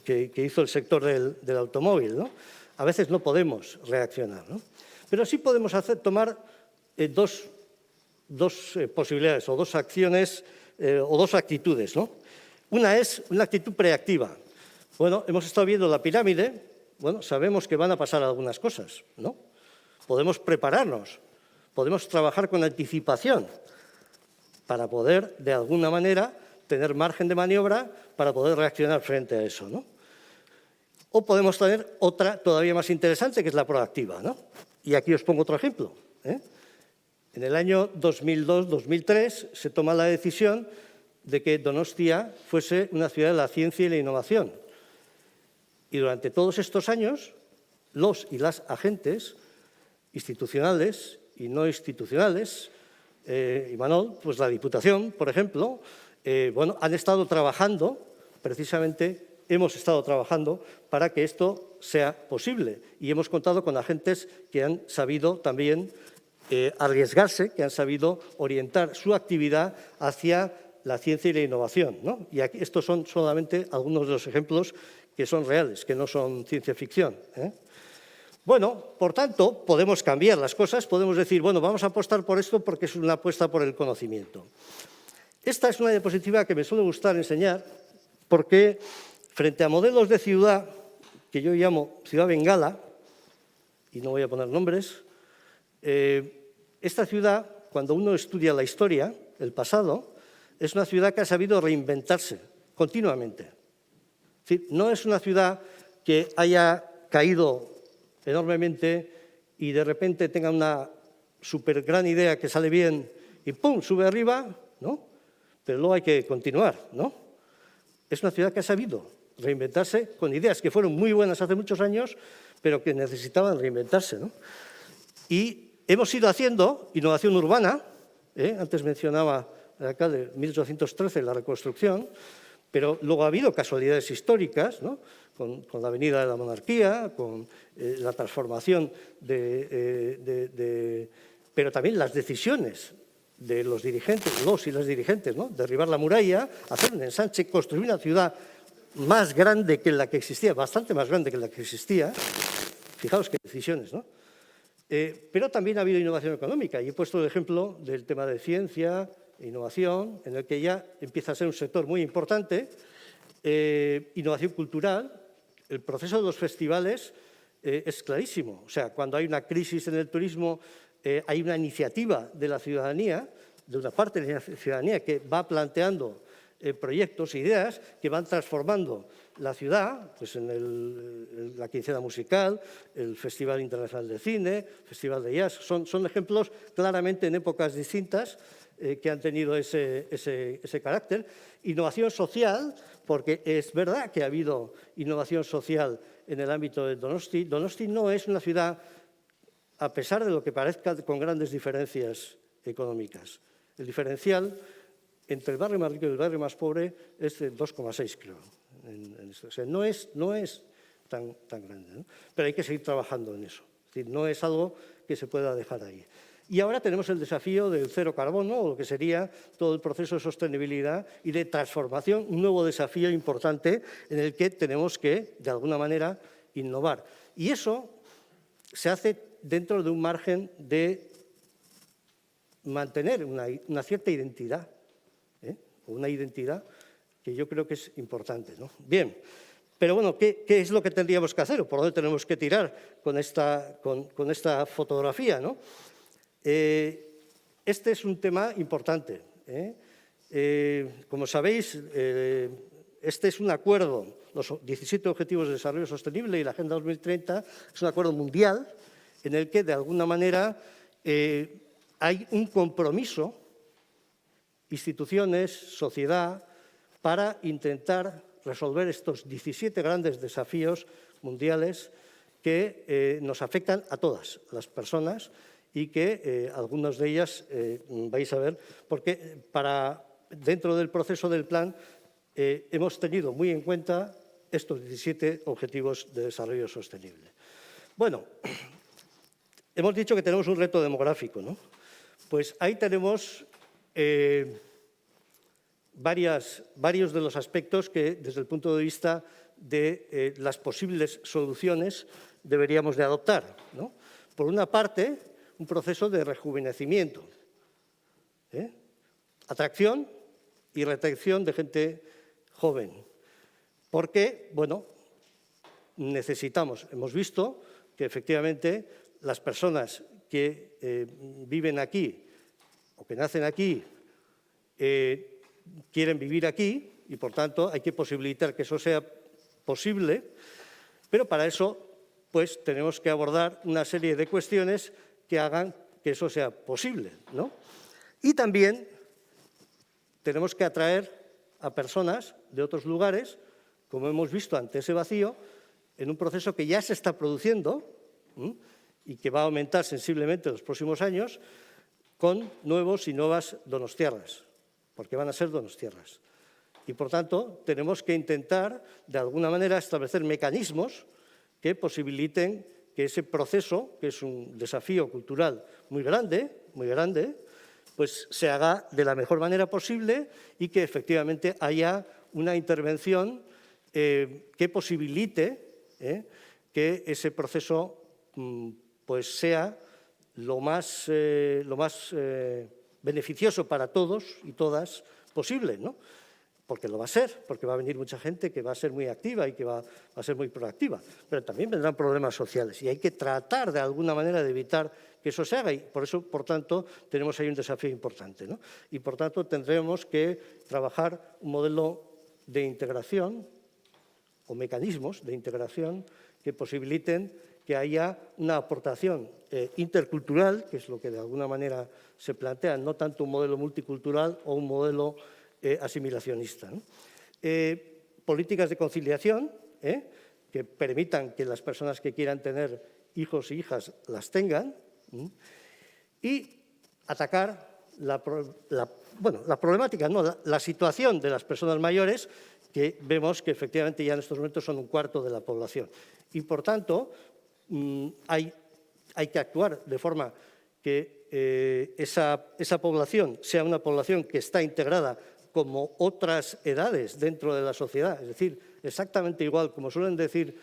que hizo el sector del automóvil, ¿no? A veces no podemos reaccionar, ¿no? Pero sí podemos tomar dos posibilidades o dos acciones o dos actitudes, ¿no? Una es una actitud preactiva. Bueno, hemos estado viendo la pirámide, bueno, sabemos que van a pasar algunas cosas, ¿no? Podemos prepararnos, podemos trabajar con anticipación para poder, de alguna manera, tener margen de maniobra para poder reaccionar frente a eso, ¿no? O podemos tener otra todavía más interesante, que es la proactiva, ¿no? Y aquí os pongo otro ejemplo, En En el año 2002-2003 se toma la decisión de que Donostia fuese una ciudad de la ciencia y la innovación. Y durante todos estos años, los y las agentes institucionales y no institucionales, Imanol, pues la Diputación, por ejemplo, han estado trabajando, precisamente hemos estado trabajando para que esto sea posible. Y hemos contado con agentes que han sabido también arriesgarse, que han sabido orientar su actividad hacia la ciencia y la innovación, ¿no? Y aquí estos son solamente algunos de los ejemplos que son reales, que no son ciencia ficción, ¿eh? Bueno, por tanto, podemos cambiar las cosas, podemos decir, bueno, vamos a apostar por esto porque es una apuesta por el conocimiento. Esta es una diapositiva que me suele gustar enseñar porque frente a modelos de ciudad, que yo llamo ciudad bengala, y no voy a poner nombres, esta ciudad, cuando uno estudia la historia, el pasado, es una ciudad que ha sabido reinventarse continuamente. Es decir, no es una ciudad que haya caído enormemente y de repente tenga una súper gran idea que sale bien y ¡pum!, sube arriba, ¿no? Pero luego hay que continuar, ¿no? Es una ciudad que ha sabido reinventarse con ideas que fueron muy buenas hace muchos años, pero que necesitaban reinventarse, ¿no? Y hemos ido haciendo innovación urbana, antes mencionaba el alcalde 1813, la reconstrucción, pero luego ha habido casualidades históricas, ¿no? Con la Avenida de la Monarquía, con la transformación pero también las decisiones de los dirigentes, los y las dirigentes, ¿no? Derribar la muralla, hacer un ensanche, construir una ciudad más grande que la que existía, bastante más grande que la que existía. Fijaos qué decisiones, ¿no? Pero también ha habido innovación económica, y he puesto el ejemplo del tema de ciencia e innovación, en el que ya empieza a ser un sector muy importante. Innovación cultural. El proceso de los festivales es clarísimo. O sea, cuando hay una crisis en el turismo, hay una iniciativa de la ciudadanía, de una parte de la ciudadanía, que va planteando proyectos e ideas que van transformando la ciudad, pues en la quincena musical, el Festival Internacional de Cine, Festival de Jazz. Son ejemplos claramente en épocas distintas que han tenido ese carácter. Innovación social, porque es verdad que ha habido innovación social en el ámbito de Donosti. Donosti no es una ciudad, a pesar de lo que parezca, con grandes diferencias económicas. El diferencial entre el barrio más rico y el barrio más pobre es de 2,6, creo. O sea, no es tan grande, ¿no? Pero hay que seguir trabajando en eso. Es decir, no es algo que se pueda dejar ahí. Y ahora tenemos el desafío del cero carbono, o lo que sería todo el proceso de sostenibilidad y de transformación, un nuevo desafío importante en el que tenemos que, de alguna manera, innovar. Y eso se hace dentro de un margen de mantener una cierta identidad, una identidad que yo creo que es importante, ¿no? Bien, pero bueno, ¿qué es lo que tendríamos que hacer o por dónde tenemos que tirar con esta fotografía, ¿no? Este es un tema importante. Como sabéis, este es un acuerdo, los 17 Objetivos de Desarrollo Sostenible y la Agenda 2030, es un acuerdo mundial en el que, de alguna manera, hay un compromiso, instituciones, sociedad, para intentar resolver estos 17 grandes desafíos mundiales que nos afectan a todas las personas y que algunas de ellas vais a ver, porque dentro del proceso del plan hemos tenido muy en cuenta estos 17 Objetivos de Desarrollo Sostenible. Bueno, hemos dicho que tenemos un reto demográfico, ¿no? Pues ahí tenemos varios de los aspectos que, desde el punto de vista de las posibles soluciones, deberíamos de adoptar, ¿no? Por una parte, un proceso de rejuvenecimiento, atracción y retención de gente joven, porque, bueno, hemos visto que efectivamente las personas que viven aquí o que nacen aquí quieren vivir aquí y, por tanto, hay que posibilitar que eso sea posible, pero para eso pues tenemos que abordar una serie de cuestiones que hagan que eso sea posible, ¿no? Y también tenemos que atraer a personas de otros lugares, como hemos visto ante ese vacío, en un proceso que ya se está produciendo y que va a aumentar sensiblemente en los próximos años, con nuevos y nuevas donostiarras, porque van a ser donostiarras. Y, por tanto, tenemos que intentar, de alguna manera, establecer mecanismos que posibiliten que ese proceso, que es un desafío cultural muy grande, pues se haga de la mejor manera posible y que efectivamente haya una intervención que posibilite que ese proceso pues sea lo más beneficioso para todos y todas posible, ¿no? Porque lo va a ser, porque va a venir mucha gente que va a ser muy activa y que va a ser muy proactiva, pero también vendrán problemas sociales y hay que tratar de alguna manera de evitar que eso se haga y por eso, por tanto, tenemos ahí un desafío importante, ¿no? Y, por tanto, tendremos que trabajar un modelo de integración o mecanismos de integración que posibiliten que haya una aportación intercultural, que es lo que de alguna manera se plantea, no tanto un modelo multicultural o un modelo asimilacionista, ¿no? Políticas de conciliación que permitan que las personas que quieran tener hijos y hijas las tengan y atacar la problemática, no, la situación de las personas mayores, que vemos que efectivamente ya en estos momentos son un cuarto de la población. Y, por tanto, hay que actuar de forma que esa población sea una población que está integrada como otras edades dentro de la sociedad, es decir, exactamente igual, como suelen decir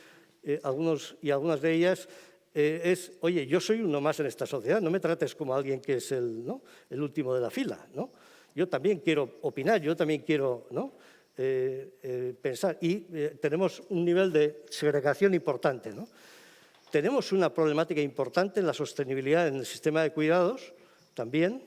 algunos y algunas de ellas, oye, yo soy uno más en esta sociedad, no me trates como alguien que es el último de la fila, ¿no? Yo también quiero opinar, yo también quiero, ¿no?, pensar. Y tenemos un nivel de segregación importante, ¿no? Tenemos una problemática importante en la sostenibilidad en el sistema de cuidados también.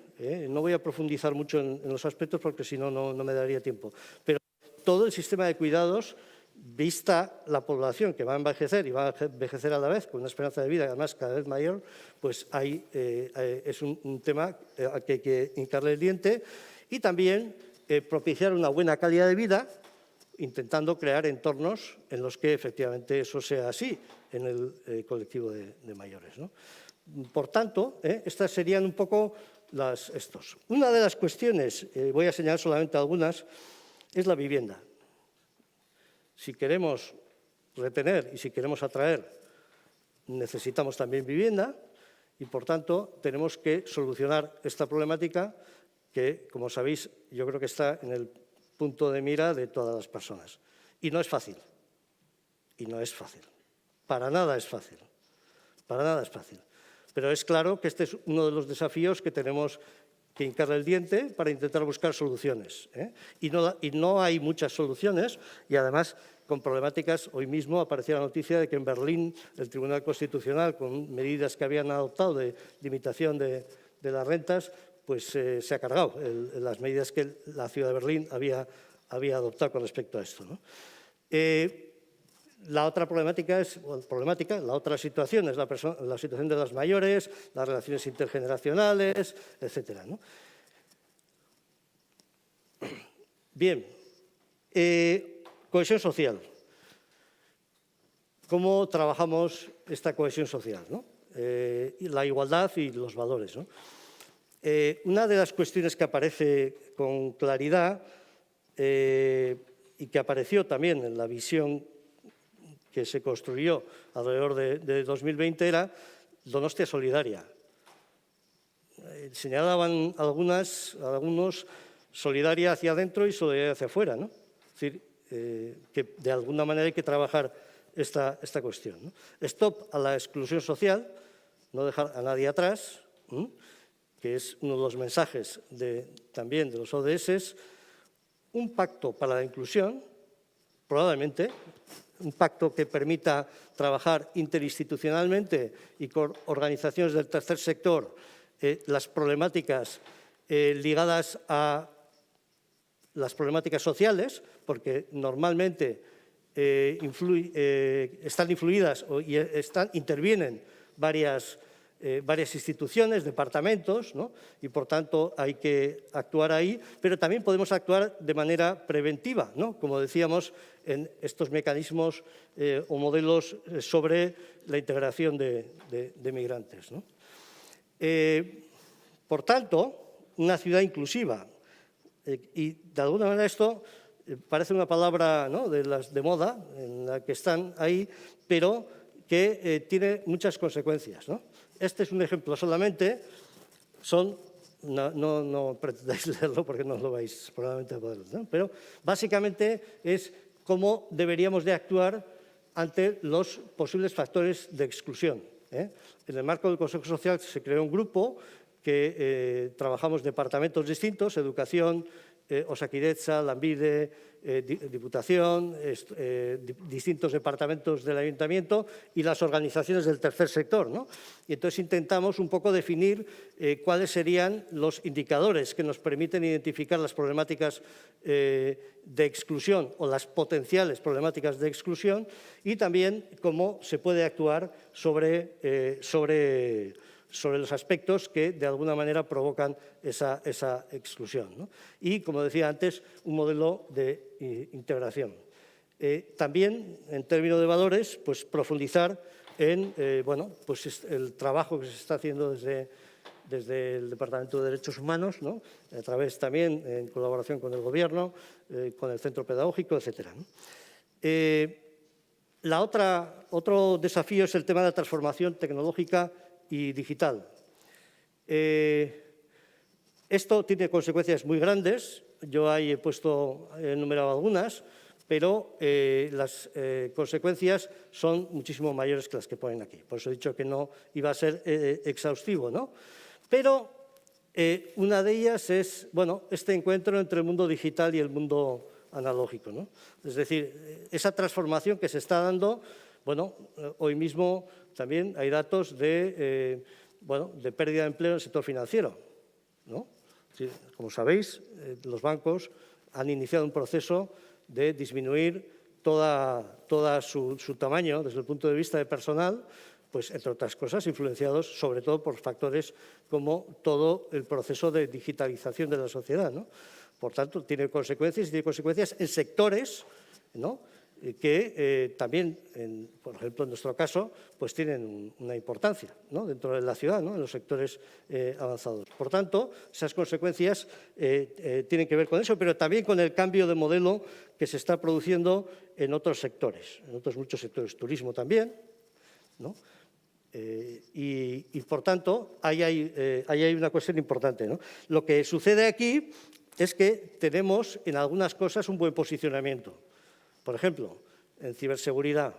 No voy a profundizar mucho en los aspectos porque si no, no me daría tiempo. Pero todo el sistema de cuidados, vista la población que va a envejecer y va a envejecer a la vez con una esperanza de vida además cada vez mayor, pues es un tema al que hay que hincarle el diente y también propiciar una buena calidad de vida, intentando crear entornos en los que efectivamente eso sea así en el colectivo de mayores, ¿no? Por tanto, estas serían un poco estos. Una de las cuestiones, voy a señalar solamente algunas, es la vivienda. Si queremos retener y si queremos atraer, necesitamos también vivienda y, por tanto, tenemos que solucionar esta problemática que, como sabéis, yo creo que está en el punto de mira de todas las personas. Y no es fácil. Y no es fácil. Para nada es fácil. Para nada es fácil. Pero es claro que este es uno de los desafíos que tenemos que hincarle el diente para intentar buscar soluciones. Y no hay muchas soluciones y, además, con problemáticas. Hoy mismo aparecía la noticia de que en Berlín el Tribunal Constitucional, con medidas que habían adoptado de limitación de las rentas, pues se ha cargado las medidas que la ciudad de Berlín había adoptado con respecto a esto, ¿no? La otra la otra situación es la situación de las mayores, las relaciones intergeneracionales, etcétera, ¿no? Bien, cohesión social. ¿Cómo trabajamos esta cohesión social, ¿no? La igualdad y los valores, ¿no? Una de las cuestiones que aparece con claridad y que apareció también en la visión que se construyó alrededor de 2020 era Donostia Solidaria. Señalaban algunos solidaria hacia adentro y solidaria hacia afuera, ¿no? Es decir, que de alguna manera hay que trabajar esta cuestión, ¿no? Stop a la exclusión social, no dejar a nadie atrás, que es uno de los mensajes también de los ODS, un pacto para la inclusión, probablemente, un pacto que permita trabajar interinstitucionalmente y con organizaciones del tercer sector las problemáticas ligadas a las problemáticas sociales, porque normalmente intervienen varias varias instituciones, departamentos, ¿no? Y por tanto hay que actuar ahí, pero también podemos actuar de manera preventiva, ¿no? Como decíamos, en estos mecanismos o modelos sobre la integración de migrantes, ¿no? Por tanto, una ciudad inclusiva. Y de alguna manera esto parece una palabra, ¿no?, de las de moda, en la que están ahí, pero que tiene muchas consecuencias, ¿no? Este es un ejemplo solamente, no pretendáis leerlo porque no lo vais probablemente a poder, ¿no? Pero básicamente es cómo deberíamos de actuar ante los posibles factores de exclusión, ¿eh? En el marco del Consejo Social se creó un grupo que trabajamos departamentos distintos, educación, Osakidetza, Lanbide, Diputación, distintos departamentos del Ayuntamiento y las organizaciones del tercer sector, ¿no? Y entonces intentamos un poco definir cuáles serían los indicadores que nos permiten identificar las problemáticas de exclusión o las potenciales problemáticas de exclusión y también cómo se puede actuar sobre los aspectos que de alguna manera provocan esa exclusión, ¿no? Y, como decía antes, un modelo de integración. También, en términos de valores, pues profundizar en pues el trabajo que se está haciendo desde el Departamento de Derechos Humanos, ¿no? A través también, en colaboración con el Gobierno, con el Centro Pedagógico, etcétera, ¿no? Otro desafío es el tema de la transformación tecnológica y digital. Esto tiene consecuencias muy grandes. Yo ahí he enumerado algunas, pero las consecuencias son muchísimo mayores que las que ponen aquí. Por eso he dicho que no iba a ser exhaustivo, ¿no? Pero una de ellas es, bueno, este encuentro entre el mundo digital y el mundo analógico, ¿no? Es decir, esa transformación que se está dando, bueno, hoy mismo también hay datos de pérdida de empleo en el sector financiero, ¿no? Como sabéis, los bancos han iniciado un proceso de disminuir toda su tamaño desde el punto de vista de personal, pues entre otras cosas influenciados sobre todo por factores como todo el proceso de digitalización de la sociedad, ¿no? Por tanto, tiene consecuencias en sectores, ¿no?, que también, por ejemplo, en nuestro caso, pues tienen una importancia, ¿no?, dentro de la ciudad, ¿no?, en los sectores avanzados. Por tanto, esas consecuencias tienen que ver con eso, pero también con el cambio de modelo que se está produciendo en otros sectores, en otros muchos sectores, turismo también, ¿no? Y por tanto, ahí hay una cuestión importante, ¿no? Lo que sucede aquí es que tenemos en algunas cosas un buen posicionamiento. Por ejemplo, en ciberseguridad.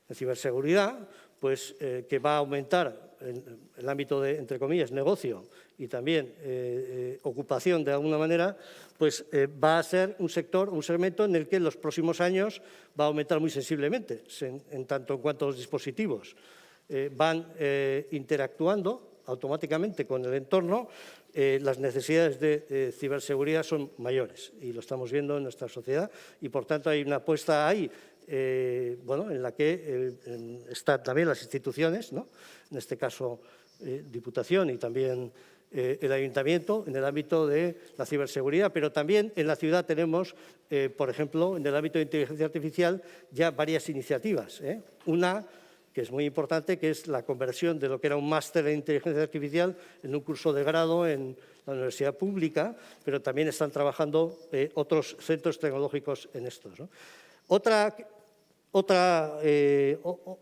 En ciberseguridad, pues que va a aumentar en el ámbito de, entre comillas, negocio y también ocupación de alguna manera, pues va a ser un sector, un segmento en el que en los próximos años va a aumentar muy sensiblemente, en tanto en cuanto los dispositivos van interactuando automáticamente con el entorno, las necesidades de ciberseguridad son mayores y lo estamos viendo en nuestra sociedad y, por tanto, hay una apuesta ahí en la que están también las instituciones, ¿no?, en este caso Diputación y también el Ayuntamiento en el ámbito de la ciberseguridad, pero también en la ciudad tenemos, por ejemplo, en el ámbito de inteligencia artificial ya varias iniciativas. Una que es muy importante, que es la conversión de lo que era un máster en inteligencia artificial en un curso de grado en la universidad pública, pero también están trabajando otros centros tecnológicos en estos, ¿no?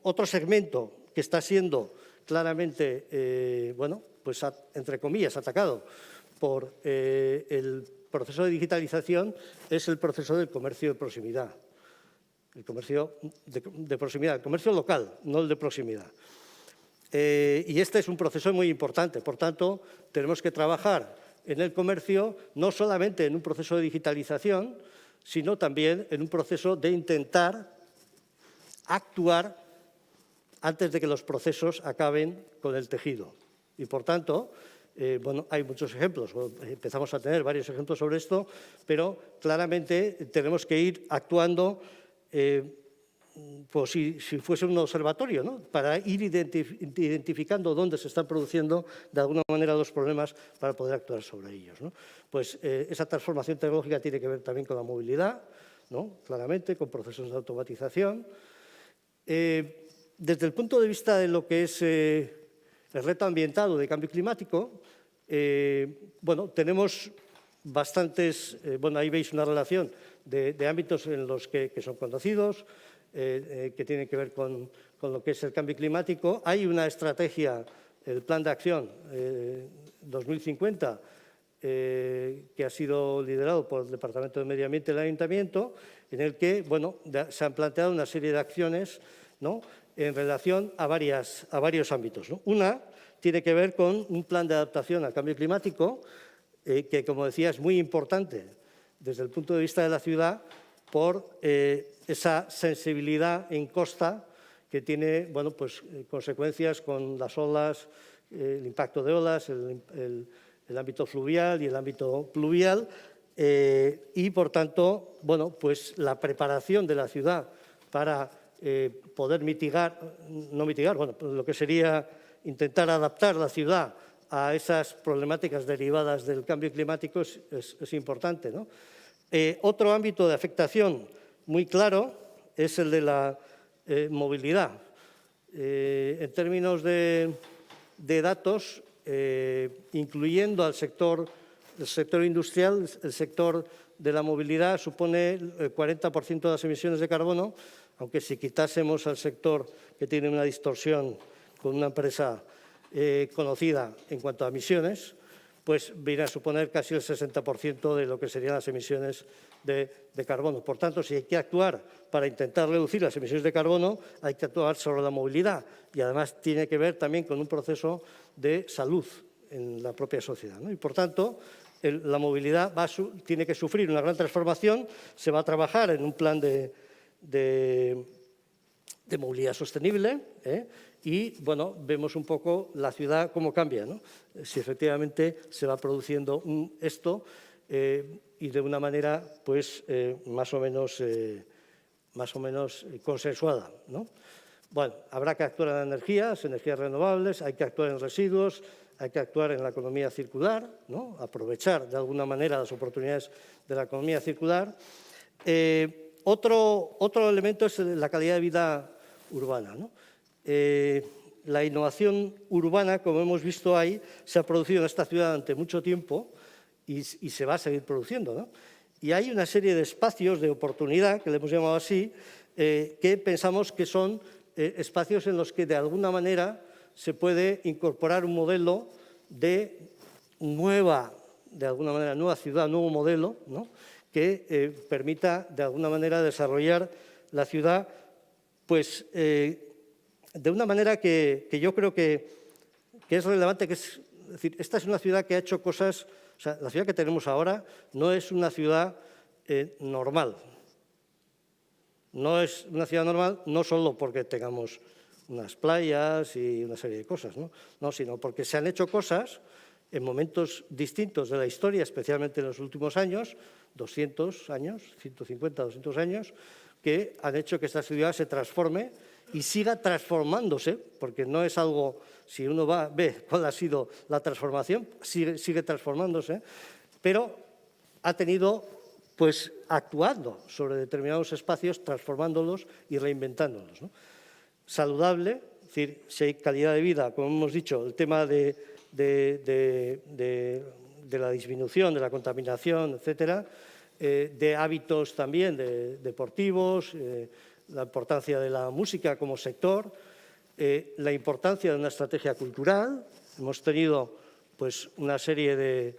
Otro segmento que está siendo claramente, pues entre comillas, atacado por el proceso de digitalización es el proceso del comercio de proximidad. El comercio de proximidad, el comercio local, no el de proximidad. Y este es un proceso muy importante. Por tanto, tenemos que trabajar en el comercio no solamente en un proceso de digitalización, sino también en un proceso de intentar actuar antes de que los procesos acaben con el tejido. Y, por tanto, hay muchos ejemplos. Empezamos a tener varios ejemplos sobre esto, pero claramente tenemos que ir actuando pues si fuese un observatorio, ¿no? Para ir identificando dónde se están produciendo de alguna manera los problemas para poder actuar sobre ellos, ¿no? Pues esa transformación tecnológica tiene que ver también con la movilidad, ¿no? Claramente, con procesos de automatización. Desde el punto de vista de lo que es el reto ambiental o de cambio climático, bueno, tenemos bastantes, bueno, ahí veis una relación de ámbitos en los que son conocidos, que tienen que ver con lo que es el cambio climático. Hay una estrategia, el Plan de Acción 2050, que ha sido liderado por el Departamento de Medio Ambiente del Ayuntamiento, en el que, bueno, se han planteado una serie de acciones, ¿no?, en relación a varios ámbitos, ¿no? Una tiene que ver con un plan de adaptación al cambio climático, que, como decía, es muy importante desde el punto de vista de la ciudad por esa sensibilidad en costa que tiene, bueno, pues, consecuencias con las olas, el impacto de olas, el ámbito fluvial y el ámbito pluvial, y, por tanto, bueno, pues la preparación de la ciudad para poder bueno, lo que sería intentar adaptar la ciudad a esas problemáticas derivadas del cambio climático es importante, ¿no? Otro ámbito de afectación muy claro es el de la movilidad. En términos de datos, incluyendo el sector industrial, el sector de la movilidad supone el 40% de las emisiones de carbono, aunque si quitásemos al sector que tiene una distorsión con una empresa conocida en cuanto a emisiones, pues viene a suponer casi el 60% de lo que serían las emisiones de carbono. Por tanto, si hay que actuar para intentar reducir las emisiones de carbono, hay que actuar sobre la movilidad y, además, tiene que ver también con un proceso de salud en la propia sociedad, ¿no? Y, por tanto, la movilidad tiene que sufrir una gran transformación. Se va a trabajar en un plan de movilidad sostenible, y, bueno, vemos un poco la ciudad cómo cambia, ¿no? Si efectivamente se va produciendo esto y de una manera, pues, más o menos consensuada, ¿no? Bueno, habrá que actuar en energías renovables, hay que actuar en residuos, hay que actuar en la economía circular, ¿no? Aprovechar de alguna manera las oportunidades de la economía circular. Otro elemento es la calidad de vida urbana, ¿no? La innovación urbana, como hemos visto ahí, se ha producido en esta ciudad durante mucho tiempo y se va a seguir produciendo, ¿no? Y hay una serie de espacios de oportunidad, que le hemos llamado así, que pensamos que son espacios en los que de alguna manera se puede incorporar un modelo de nueva ciudad, nuevo modelo, ¿no?, que permita de alguna manera desarrollar la ciudad, pues, de una manera que yo creo que es relevante, es decir, esta es una ciudad que ha hecho cosas, o sea, la ciudad que tenemos ahora no es una ciudad normal. No es una ciudad normal no solo porque tengamos unas playas y una serie de cosas, ¿no? Sino porque se han hecho cosas en momentos distintos de la historia, especialmente en los últimos años, 200 años, 150, 200 años, que han hecho que esta ciudad se transforme y siga transformándose, porque no es algo, si uno ve cuál ha sido la transformación, sigue transformándose, pero ha tenido, pues, actuando sobre determinados espacios, transformándolos y reinventándolos, ¿no? Saludable, es decir, si hay calidad de vida, como hemos dicho, el tema de la disminución de la contaminación, etcétera, de hábitos también deportivos, la importancia de la música como sector, la importancia de una estrategia cultural. Hemos tenido, pues, una serie de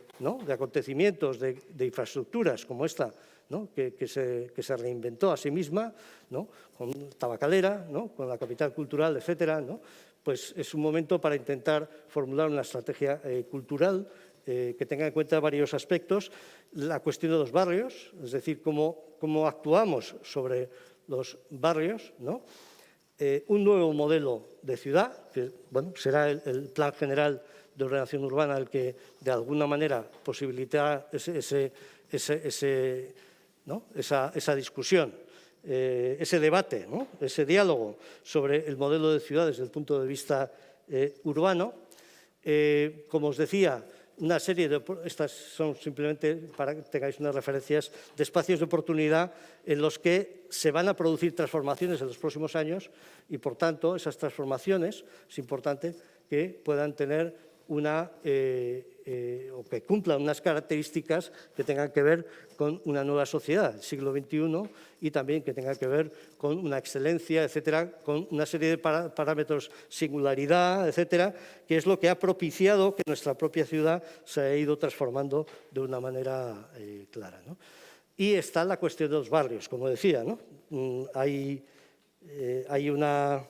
acontecimientos, de infraestructuras como esta, ¿no?, que se reinventó a sí misma, ¿no?, con Tabacalera, ¿no?, con la capital cultural, etcétera, ¿no? Pues es un momento para intentar formular una estrategia cultural que tenga en cuenta varios aspectos. La cuestión de los barrios, es decir, cómo actuamos sobre los barrios, ¿no? Un nuevo modelo de ciudad, que, bueno, será el Plan General de Ordenación Urbana el que, de alguna manera, posibilitará esa discusión ese debate, ¿no? Ese diálogo sobre el modelo de ciudad desde el punto de vista urbano. Como os decía, una serie de, estas son simplemente para que tengáis unas referencias de espacios de oportunidad en los que se van a producir transformaciones en los próximos años y, por tanto, esas transformaciones es importante que puedan tener una o que cumplan unas características que tengan que ver con una nueva sociedad del siglo XXI y también que tengan que ver con una excelencia, etcétera, con una serie de parámetros, singularidad, etcétera, que es lo que ha propiciado que nuestra propia ciudad se haya ido transformando de una manera clara, ¿no? Y está la cuestión de los barrios, como decía, ¿no? Hay una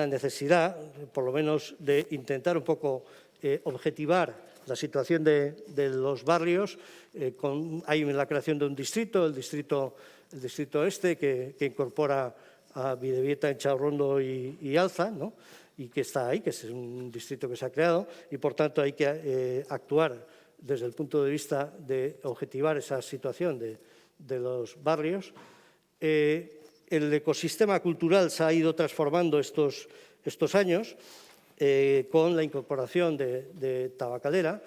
necesidad, por lo menos, de intentar un poco objetivar la situación de los barrios. Hay la creación de un distrito, el distrito este, que incorpora a Bidebieta, Enchaurrondo y Alza, ¿no? Y que está ahí, que es un distrito que se ha creado, y por tanto hay que actuar desde el punto de vista de objetivar esa situación de los barrios. El ecosistema cultural se ha ido transformando estos años con la incorporación de Tabacalera,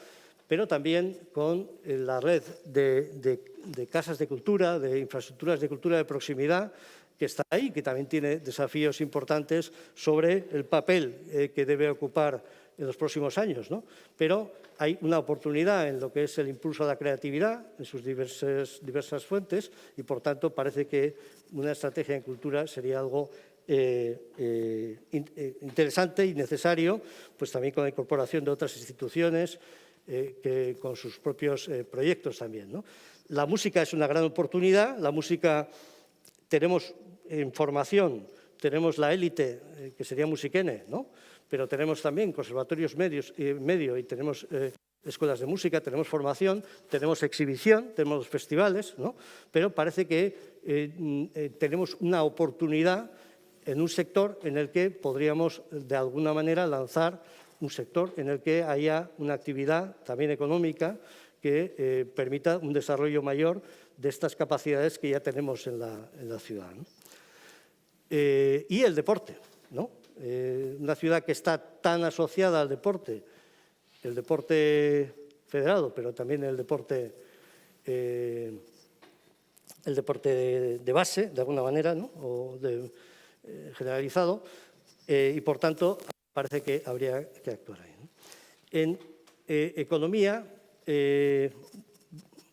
pero también con la red de casas de cultura, de infraestructuras de cultura de proximidad, que está ahí, que también tiene desafíos importantes sobre el papel que debe ocupar en los próximos años, ¿no? Pero hay una oportunidad en lo que es el impulso a la creatividad en sus diversas fuentes y, por tanto, parece que una estrategia en cultura sería algo interesante y necesario, pues también con la incorporación de otras instituciones que con sus propios proyectos también, ¿no? La música es una gran oportunidad. La música, tenemos en formación, tenemos la élite, que sería Musiquene, ¿no? Pero tenemos también conservatorios medio y tenemos escuelas de música, tenemos formación, tenemos exhibición, tenemos los festivales, ¿no? Pero parece que tenemos una oportunidad en un sector en el que podríamos, de alguna manera, lanzar un sector en el que haya una actividad también económica que permita un desarrollo mayor de estas capacidades que ya tenemos en la ciudad, ¿no? Y el deporte, ¿no? Una ciudad que está tan asociada al deporte, el deporte federado, pero también el deporte de base, de alguna manera, ¿no? O generalizado, y por tanto parece que habría que actuar ahí, ¿no? En economía,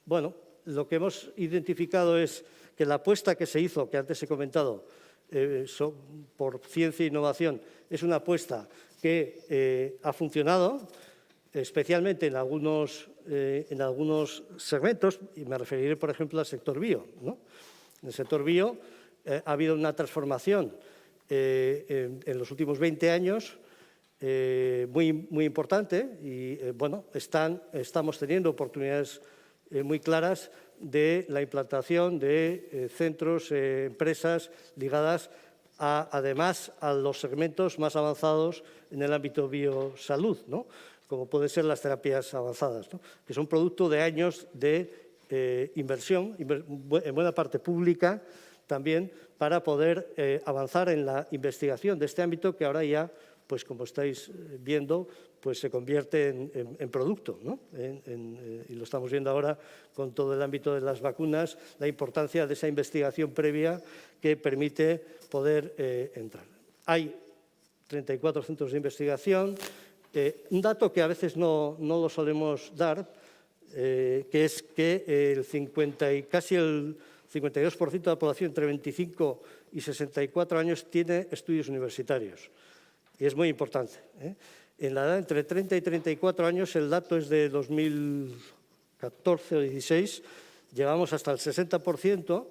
bueno, lo que hemos identificado es que la apuesta que se hizo, que antes he comentado, por ciencia e innovación, es una apuesta que ha funcionado, especialmente en algunos segmentos, y me referiré, por ejemplo, al sector bio, ¿no? En el sector bio ha habido una transformación en los últimos 20 años muy importante y, bueno, estamos teniendo oportunidades muy claras de la implantación de centros, empresas ligadas además a los segmentos más avanzados en el ámbito biosalud, ¿no? Como pueden ser las terapias avanzadas, ¿no? Que son producto de años de inversión, en buena parte pública también, para poder avanzar en la investigación de este ámbito que ahora ya, pues como estáis viendo, pues se convierte en producto, ¿no? Y lo estamos viendo ahora con todo el ámbito de las vacunas, la importancia de esa investigación previa que permite poder entrar. Hay 34 centros de investigación. Un dato que a veces no lo solemos dar, que es que casi el 52% de la población entre 25 y 64 años tiene estudios universitarios. Y es muy importante, ¿eh? En la edad entre 30 y 34 años, el dato es de 2014 o 16, llegamos hasta el 60%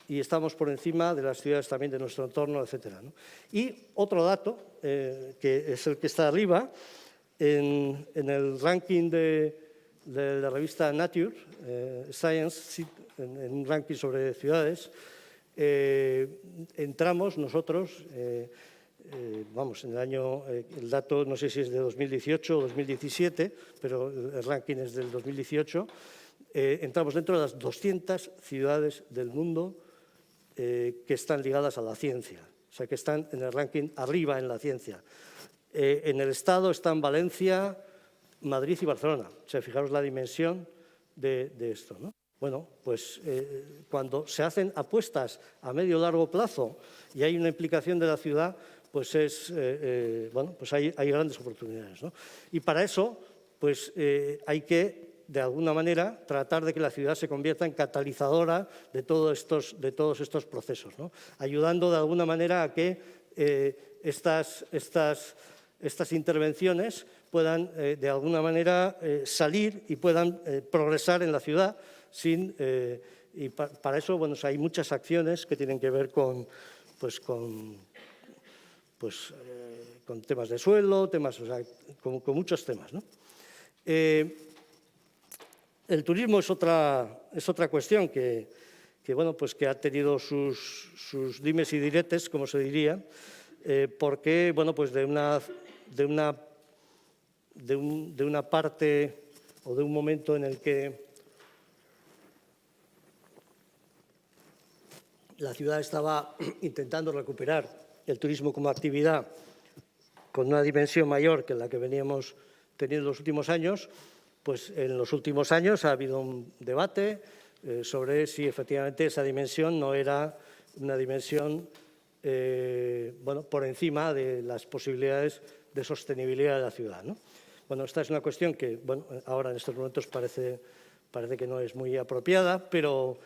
y estamos por encima de las ciudades también de nuestro entorno, etcétera, ¿no? Y otro dato, que es el que está arriba, en el ranking de la revista Nature, Science, en un ranking sobre ciudades, entramos nosotros, vamos, en el año, el dato no sé si es de 2018 o 2017, pero el ranking es del 2018, entramos dentro de las 200 ciudades del mundo que están ligadas a la ciencia, o sea, que están en el ranking arriba en la ciencia. En el Estado están Valencia, Madrid y Barcelona. O sea, fijaros la dimensión de esto, ¿no? Bueno, pues cuando se hacen apuestas a medio o largo plazo y hay una implicación de la ciudad, pues pues hay grandes oportunidades, ¿no? Y para eso, pues hay que, de alguna manera, tratar de que la ciudad se convierta en catalizadora de todos estos procesos, ¿no? Ayudando de alguna manera a que estas intervenciones puedan, de alguna manera, salir y puedan progresar en la ciudad y para eso, bueno, hay muchas acciones que tienen que ver con temas de suelo, con muchos temas, ¿no? El turismo es otra cuestión que ha tenido sus dimes y diretes, como se diría, porque, bueno, pues de una parte o de un momento en el que la ciudad estaba intentando recuperar el turismo como actividad con una dimensión mayor que la que veníamos teniendo en los últimos años, pues en los últimos años ha habido un debate sobre si efectivamente esa dimensión no era una dimensión por encima de las posibilidades de sostenibilidad de la ciudad, ¿no? Bueno, esta es una cuestión que ahora en estos momentos parece que no es muy apropiada, pero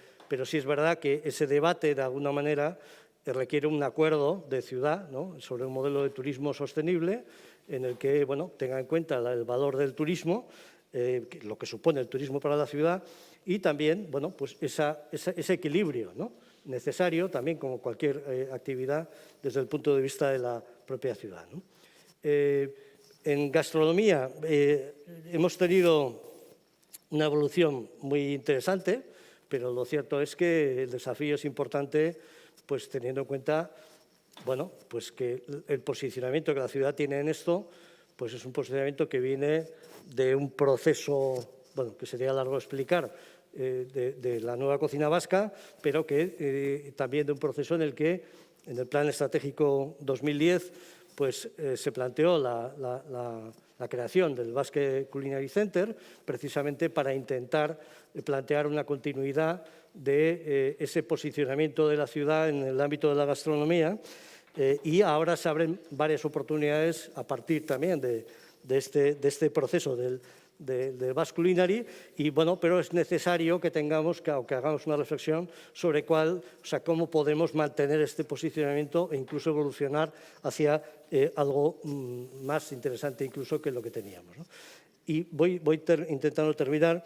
sí es verdad que ese debate, de alguna manera, requiere un acuerdo de ciudad, ¿no?, sobre un modelo de turismo sostenible en el que tenga en cuenta el valor del turismo, lo que supone el turismo para la ciudad y también pues ese equilibrio, ¿no?, necesario también como cualquier actividad desde el punto de vista de la propia ciudad, ¿no? En gastronomía hemos tenido una evolución muy interesante, pero lo cierto es que el desafío es importante, pues teniendo en cuenta, pues que el posicionamiento que la ciudad tiene en esto, pues es un posicionamiento que viene de un proceso, que sería largo explicar, de la nueva cocina vasca, pero que también de un proceso en el que, en el Plan Estratégico 2010, pues se planteó la creación del Basque Culinary Center, precisamente para intentar plantear una continuidad de ese posicionamiento de la ciudad en el ámbito de la gastronomía, y ahora se abren varias oportunidades a partir también de este proceso del Basque Culinary, pero es necesario que hagamos una reflexión sobre cómo podemos mantener este posicionamiento e incluso evolucionar hacia algo más interesante incluso que lo que teníamos, ¿no? Y voy intentando terminar.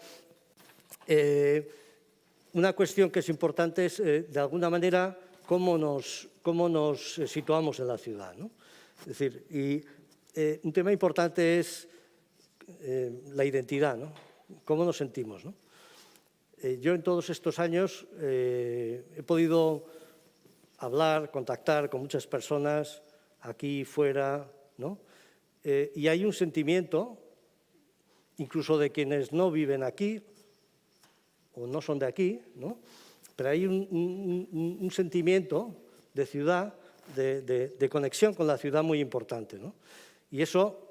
Una cuestión que es importante es, de alguna manera, cómo nos situamos en la ciudad, ¿no? Es decir, un tema importante es la identidad, ¿no? ¿Cómo nos sentimos, ¿no? Yo en todos estos años he podido hablar, contactar con muchas personas, aquí, fuera, ¿no? Y hay un sentimiento, incluso de quienes no viven aquí o no son de aquí, ¿no?, pero hay un sentimiento de ciudad, de conexión con la ciudad muy importante, ¿no? Y eso,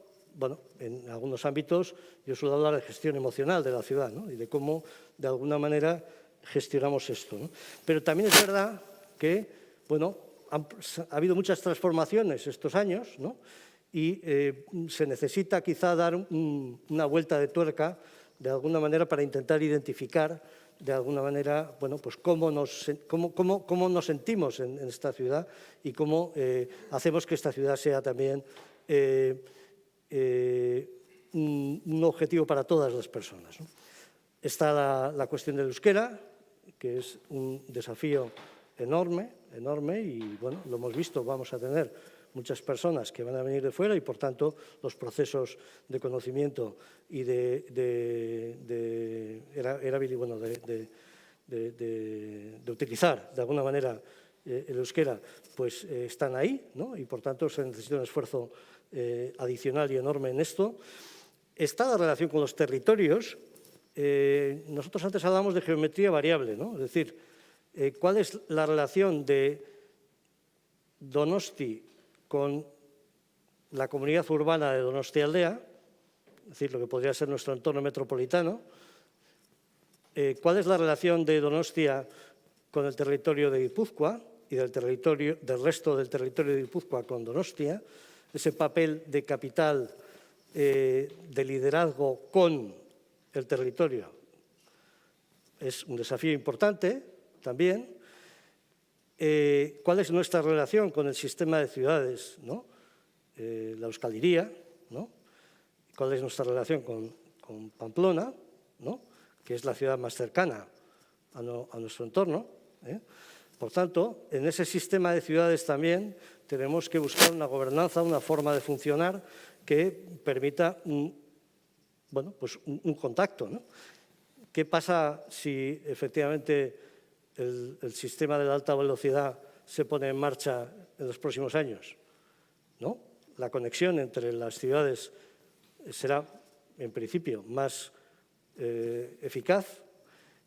en algunos ámbitos yo suelo hablar de gestión emocional de la ciudad, ¿no?, y de cómo, de alguna manera, gestionamos esto, ¿no? Pero también es verdad que, ha habido muchas transformaciones estos años, ¿no?, y se necesita quizá dar una vuelta de tuerca, de alguna manera, para intentar identificar, de alguna manera, pues cómo nos sentimos en esta ciudad y cómo hacemos que esta ciudad sea también un objetivo para todas las personas, ¿no? Está la cuestión del euskera, que es un desafío enorme, y lo hemos visto, vamos a tener muchas personas que van a venir de fuera y, por tanto, los procesos de conocimiento y de utilizar, de alguna manera, el euskera, pues están ahí, ¿no? Y, por tanto, se necesita un esfuerzo adicional y enorme en esto. Está la relación con los territorios. Nosotros antes hablábamos de geometría variable, ¿no? Es decir, ¿Cuál es la relación de Donosti con la comunidad urbana de Donostialdea, es decir, lo que podría ser nuestro entorno metropolitano? ¿Cuál es la relación de Donostia con el territorio de Guipúzcoa y del resto del territorio de Guipúzcoa con Donostia? Ese papel de capital, de liderazgo con el territorio es un desafío importante también. ¿Cuál es nuestra relación con el sistema de ciudades, ¿no? La Euskal Hiria, ¿no? ¿Cuál es nuestra relación con Pamplona, ¿no? Que es la ciudad más cercana a nuestro entorno? Por tanto, en ese sistema de ciudades también tenemos que buscar una gobernanza, una forma de funcionar que permita un contacto, ¿no? ¿Qué pasa si efectivamente el sistema de la alta velocidad se pone en marcha en los próximos años? ¿No? La conexión entre las ciudades será, en principio, más eficaz,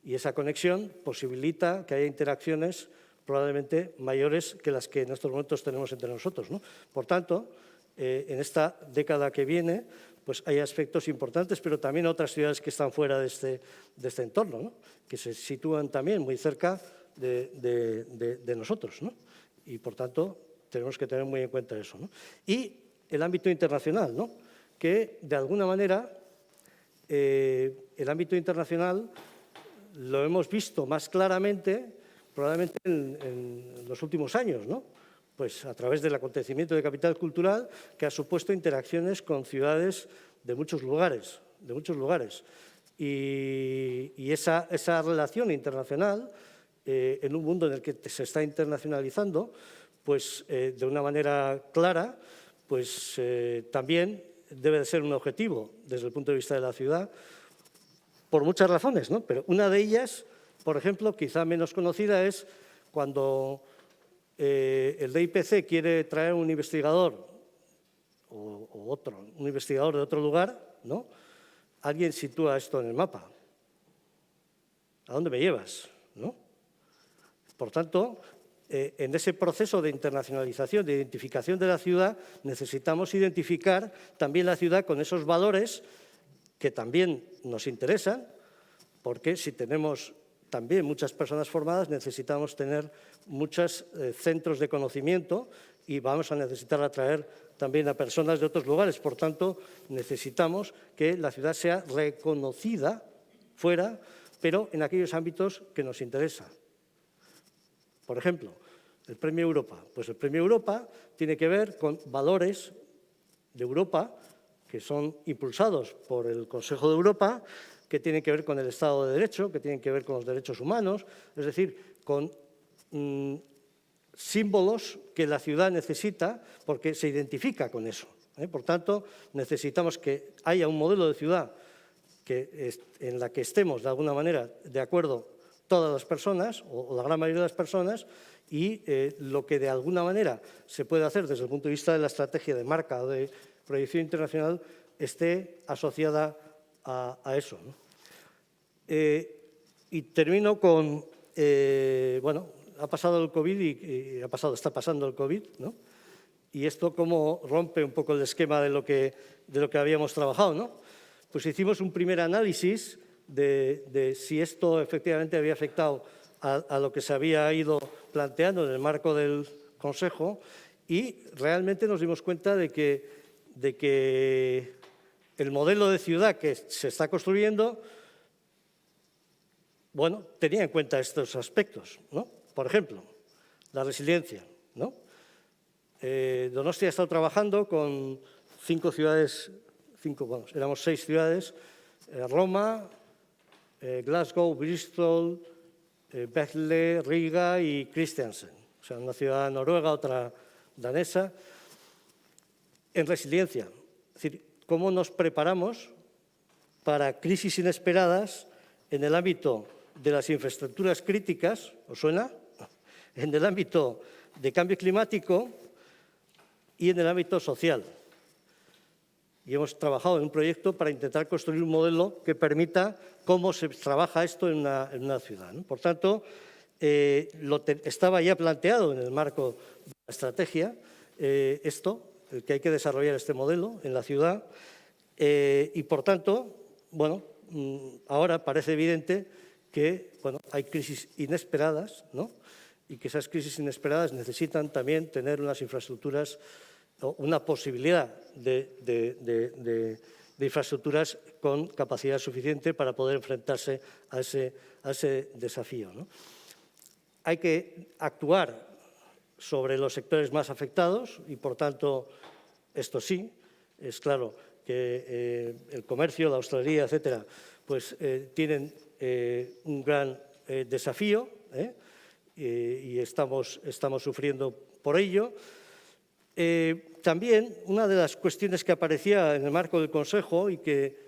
y esa conexión posibilita que haya interacciones probablemente mayores que las que en estos momentos tenemos entre nosotros, ¿no? Por tanto, en esta década que viene, pues hay aspectos importantes, pero también otras ciudades que están fuera de este entorno, ¿no? Que se sitúan también muy cerca de nosotros, ¿no? Y, por tanto, tenemos que tener muy en cuenta eso, ¿no? Y el ámbito internacional, ¿no? Que, de alguna manera, el ámbito internacional lo hemos visto más claramente probablemente en los últimos años, ¿no? Pues a través del acontecimiento de capital cultural que ha supuesto interacciones con ciudades de muchos lugares. Y esa relación internacional, en un mundo en el que se está internacionalizando, pues de una manera clara, pues también debe de ser un objetivo desde el punto de vista de la ciudad, por muchas razones, ¿no? Pero una de ellas, por ejemplo, quizá menos conocida, es cuando el DIPC quiere traer un investigador un investigador de otro lugar, ¿no? Alguien sitúa esto en el mapa. ¿A dónde me llevas? ¿No? Por tanto, en ese proceso de internacionalización, de identificación de la ciudad, necesitamos identificar también la ciudad con esos valores que también nos interesan, porque si tenemos también muchas personas formadas, necesitamos tener muchos centros de conocimiento y vamos a necesitar atraer también a personas de otros lugares. Por tanto, necesitamos que la ciudad sea reconocida fuera, pero en aquellos ámbitos que nos interesan. Por ejemplo, el Premio Europa. Pues el Premio Europa tiene que ver con valores de Europa que son impulsados por el Consejo de Europa, que tienen que ver con el Estado de Derecho, que tienen que ver con los derechos humanos, es decir, con símbolos que la ciudad necesita porque se identifica con eso. Por tanto, necesitamos que haya un modelo de ciudad en la que estemos, de alguna manera, de acuerdo todas las personas, o la gran mayoría de las personas, y lo que de alguna manera se puede hacer desde el punto de vista de la estrategia de marca o de proyección internacional esté asociada a eso, ¿no? Y termino con, bueno, ha pasado el COVID y está pasando el COVID, ¿no? Y esto cómo rompe un poco el esquema de lo que habíamos trabajado, ¿no? Pues hicimos un primer análisis de si esto efectivamente había afectado a lo que se había ido planteando en el marco del Consejo, y realmente nos dimos cuenta de que el modelo de ciudad que se está construyendo, bueno, tenía en cuenta estos aspectos, ¿no? Por ejemplo, la resiliencia, ¿no? Donostia ha estado trabajando con 5 ciudades, éramos 6 ciudades, Roma, Glasgow, Bristol, Bethlehem, Riga y Kristiansand. O sea, una ciudad noruega, otra danesa, en resiliencia. Es decir, cómo nos preparamos para crisis inesperadas en el ámbito de las infraestructuras críticas, ¿os suena? En el ámbito de cambio climático y en el ámbito social. Y hemos trabajado en un proyecto para intentar construir un modelo que permita cómo se trabaja esto en una ciudad, ¿no? Por tanto, estaba ya planteado en el marco de la estrategia, que hay que desarrollar este modelo en la ciudad y, por tanto, bueno, ahora parece evidente que hay crisis inesperadas, ¿no? Y que esas crisis inesperadas necesitan también tener unas infraestructuras o una posibilidad de infraestructuras con capacidad suficiente para poder enfrentarse a ese desafío, ¿no? Hay que actuar sobre los sectores más afectados y, por tanto, esto sí, es claro que el comercio, la hostelería, etcétera, pues tienen un gran desafío y estamos sufriendo por ello. También una de las cuestiones que aparecía en el marco del Consejo y que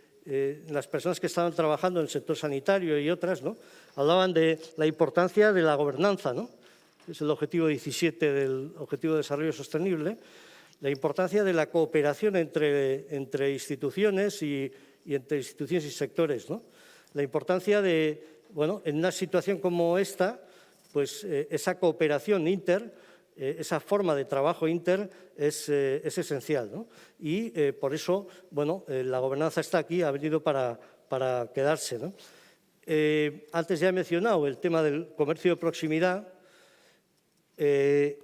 las personas que estaban trabajando en el sector sanitario y otras, ¿no?, hablaban de la importancia de la gobernanza, ¿no?, es el objetivo 17 del Objetivo de Desarrollo Sostenible, la importancia de la cooperación entre instituciones y entre instituciones y sectores, ¿no?, la importancia de, bueno, en una situación como esta, pues esa cooperación esa forma de trabajo es esencial, ¿no? Y por eso, bueno, la gobernanza está aquí, ha venido para quedarse, ¿no? Antes ya he mencionado el tema del comercio de proximidad. Que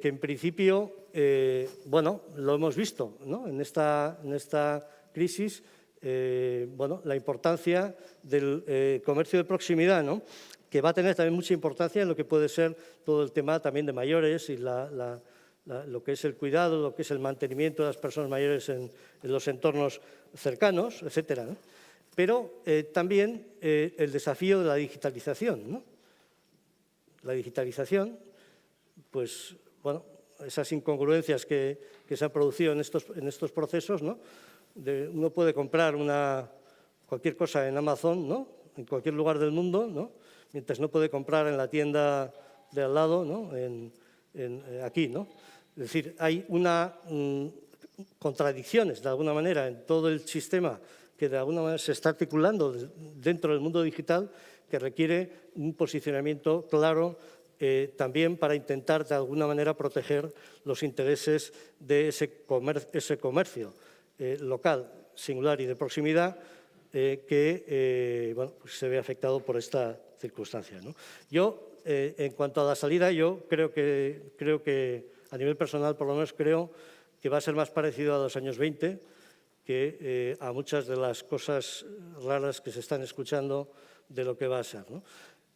en principio, bueno, lo hemos visto, ¿no?, en esta crisis, bueno, la importancia del comercio de proximidad, ¿no?, que va a tener también mucha importancia en lo que puede ser todo el tema también de mayores y lo que es el cuidado, lo que es el mantenimiento de las personas mayores en los entornos cercanos, etcétera, ¿no? Pero también el desafío de la digitalización, ¿no? La digitalización, pues, bueno, esas incongruencias que se han producido en estos procesos, ¿no? Uno puede comprar cualquier cosa en Amazon, ¿no?, en cualquier lugar del mundo, ¿no?, mientras no puede comprar en la tienda de al lado, ¿no?, aquí, ¿no? Es decir, hay contradicciones, de alguna manera, en todo el sistema que de alguna manera se está articulando dentro del mundo digital, que requiere un posicionamiento claro también para intentar, de alguna manera, proteger los intereses de ese comercio local, singular y de proximidad que bueno, pues se ve afectado por esta circunstancia, ¿no? Yo, en cuanto a la salida, yo creo que a nivel personal, por lo menos, creo que va a ser más parecido a los años 20 que a muchas de las cosas raras que se están escuchando de lo que va a ser, ¿no?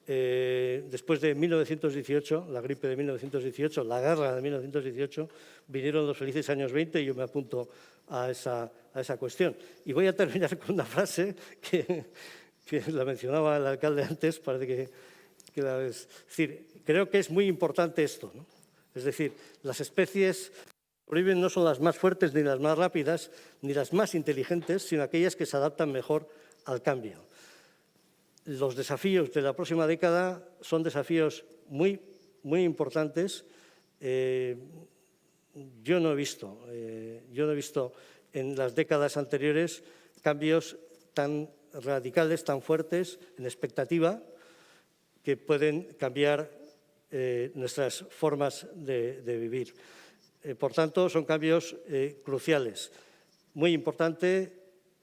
Después de 1918, la gripe de 1918, la guerra de 1918, vinieron los felices años 20 y yo me apunto a esa cuestión. Y voy a terminar con una frase que la mencionaba el alcalde antes, parece es decir, creo que es muy importante esto, ¿no? Es decir, las especies que sobreviven no son las más fuertes ni las más rápidas ni las más inteligentes, sino aquellas que se adaptan mejor al cambio. Los desafíos de la próxima década son desafíos muy, muy importantes. Yo no he visto en las décadas anteriores cambios tan radicales, tan fuertes en expectativa, que pueden cambiar nuestras formas de vivir. Por tanto, son cambios cruciales. Muy importante,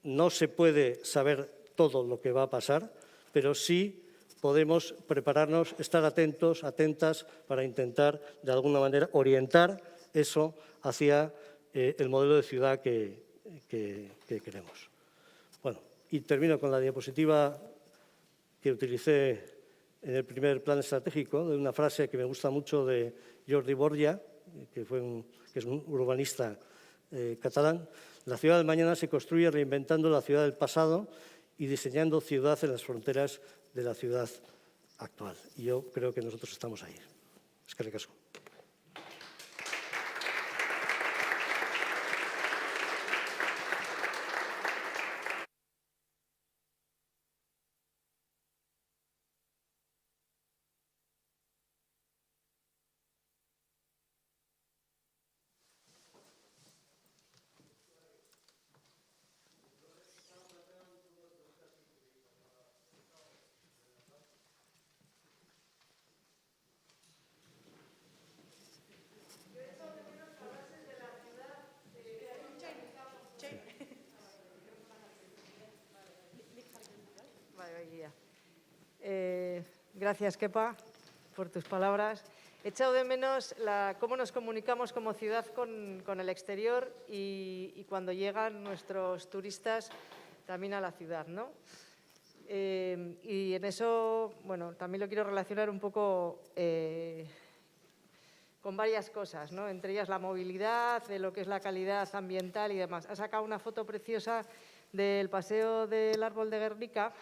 no se puede saber todo lo que va a pasar, pero sí podemos prepararnos, estar atentos, atentas, para intentar, de alguna manera, orientar eso hacia el modelo de ciudad que queremos. Bueno, y termino con la diapositiva que utilicé en el primer plan estratégico, de una frase que me gusta mucho de Jordi Borja, que es un urbanista catalán. La ciudad del mañana se construye reinventando la ciudad del pasado y diseñando ciudad en las fronteras de la ciudad actual. Y yo creo que nosotros estamos ahí. Eskerrik asko. Eguía. Gracias, Kepa, por tus palabras. He echado de menos cómo nos comunicamos como ciudad con el exterior y cuando llegan nuestros turistas también a la ciudad, ¿no? Y en eso, bueno, también lo quiero relacionar un poco con varias cosas, ¿no? Entre ellas la movilidad, de lo que es la calidad ambiental y demás. Ha sacado una foto preciosa del paseo del árbol de Guernica,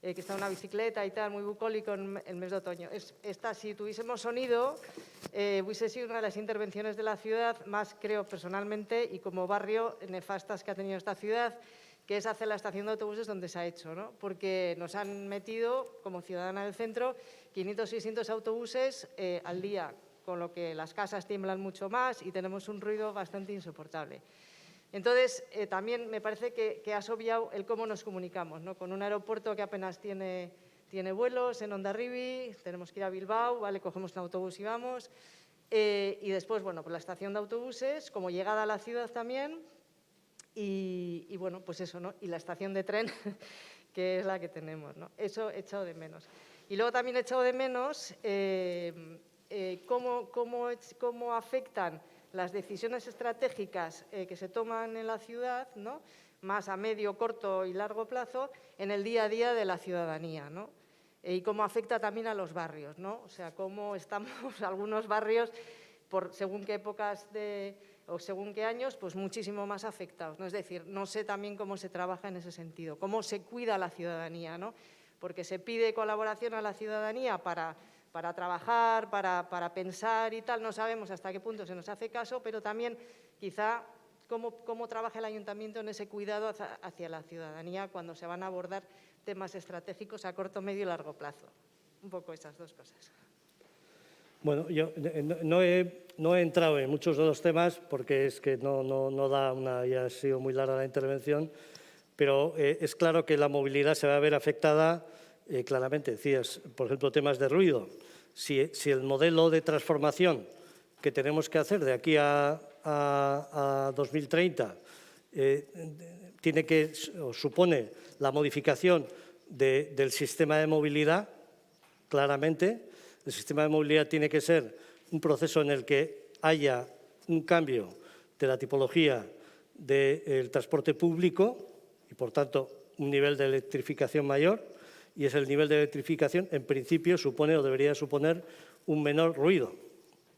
que está una bicicleta y tal, muy bucólico en el mes de otoño. Esta, si tuviésemos sonido, hubiese sido una de las intervenciones de la ciudad más, creo personalmente, y como barrio, nefastas que ha tenido esta ciudad, que es hacer la estación de autobuses donde se ha hecho, ¿no? Porque nos han metido, como ciudadana del centro, 500, 600 autobuses al día, con lo que las casas tiemblan mucho más y tenemos un ruido bastante insoportable. Entonces, también me parece que has obviado el cómo nos comunicamos, ¿no? Con un aeropuerto que apenas tiene vuelos en Hondarribia, tenemos que ir a Bilbao, ¿vale? Cogemos un autobús y vamos. Y después, bueno, pues la estación de autobuses, como llegada a la ciudad también. Y bueno, pues eso, ¿no? Y la estación de tren, que es la que tenemos, ¿no? Eso he echado de menos. Y luego también he echado de menos cómo afectan las decisiones estratégicas que se toman en la ciudad, ¿no? Más a medio, corto y largo plazo, en el día a día de la ciudadanía, ¿no? Y cómo afecta también a los barrios, ¿no? O sea, cómo estamos algunos barrios, por según qué épocas o según qué años, pues muchísimo más afectados, ¿no? Es decir, no sé también cómo se trabaja en ese sentido, cómo se cuida a la ciudadanía, ¿no? Porque se pide colaboración a la ciudadanía para trabajar, para pensar y tal, no sabemos hasta qué punto se nos hace caso, pero también quizá cómo trabaja el ayuntamiento en ese cuidado hacia la ciudadanía cuando se van a abordar temas estratégicos a corto, medio y largo plazo. Un poco esas dos cosas. Bueno, yo no he entrado en muchos de los temas porque es que no da ya ha sido muy larga la intervención, pero es claro que la movilidad se va a ver afectada claramente. Decías, por ejemplo, temas de ruido. Si el modelo de transformación que tenemos que hacer de aquí a 2030 supone la modificación del sistema de movilidad, claramente. El sistema de movilidad tiene que ser un proceso en el que haya un cambio de la tipología del transporte público y, por tanto, un nivel de electrificación mayor. Y es el nivel de electrificación, en principio, supone o debería suponer un menor ruido,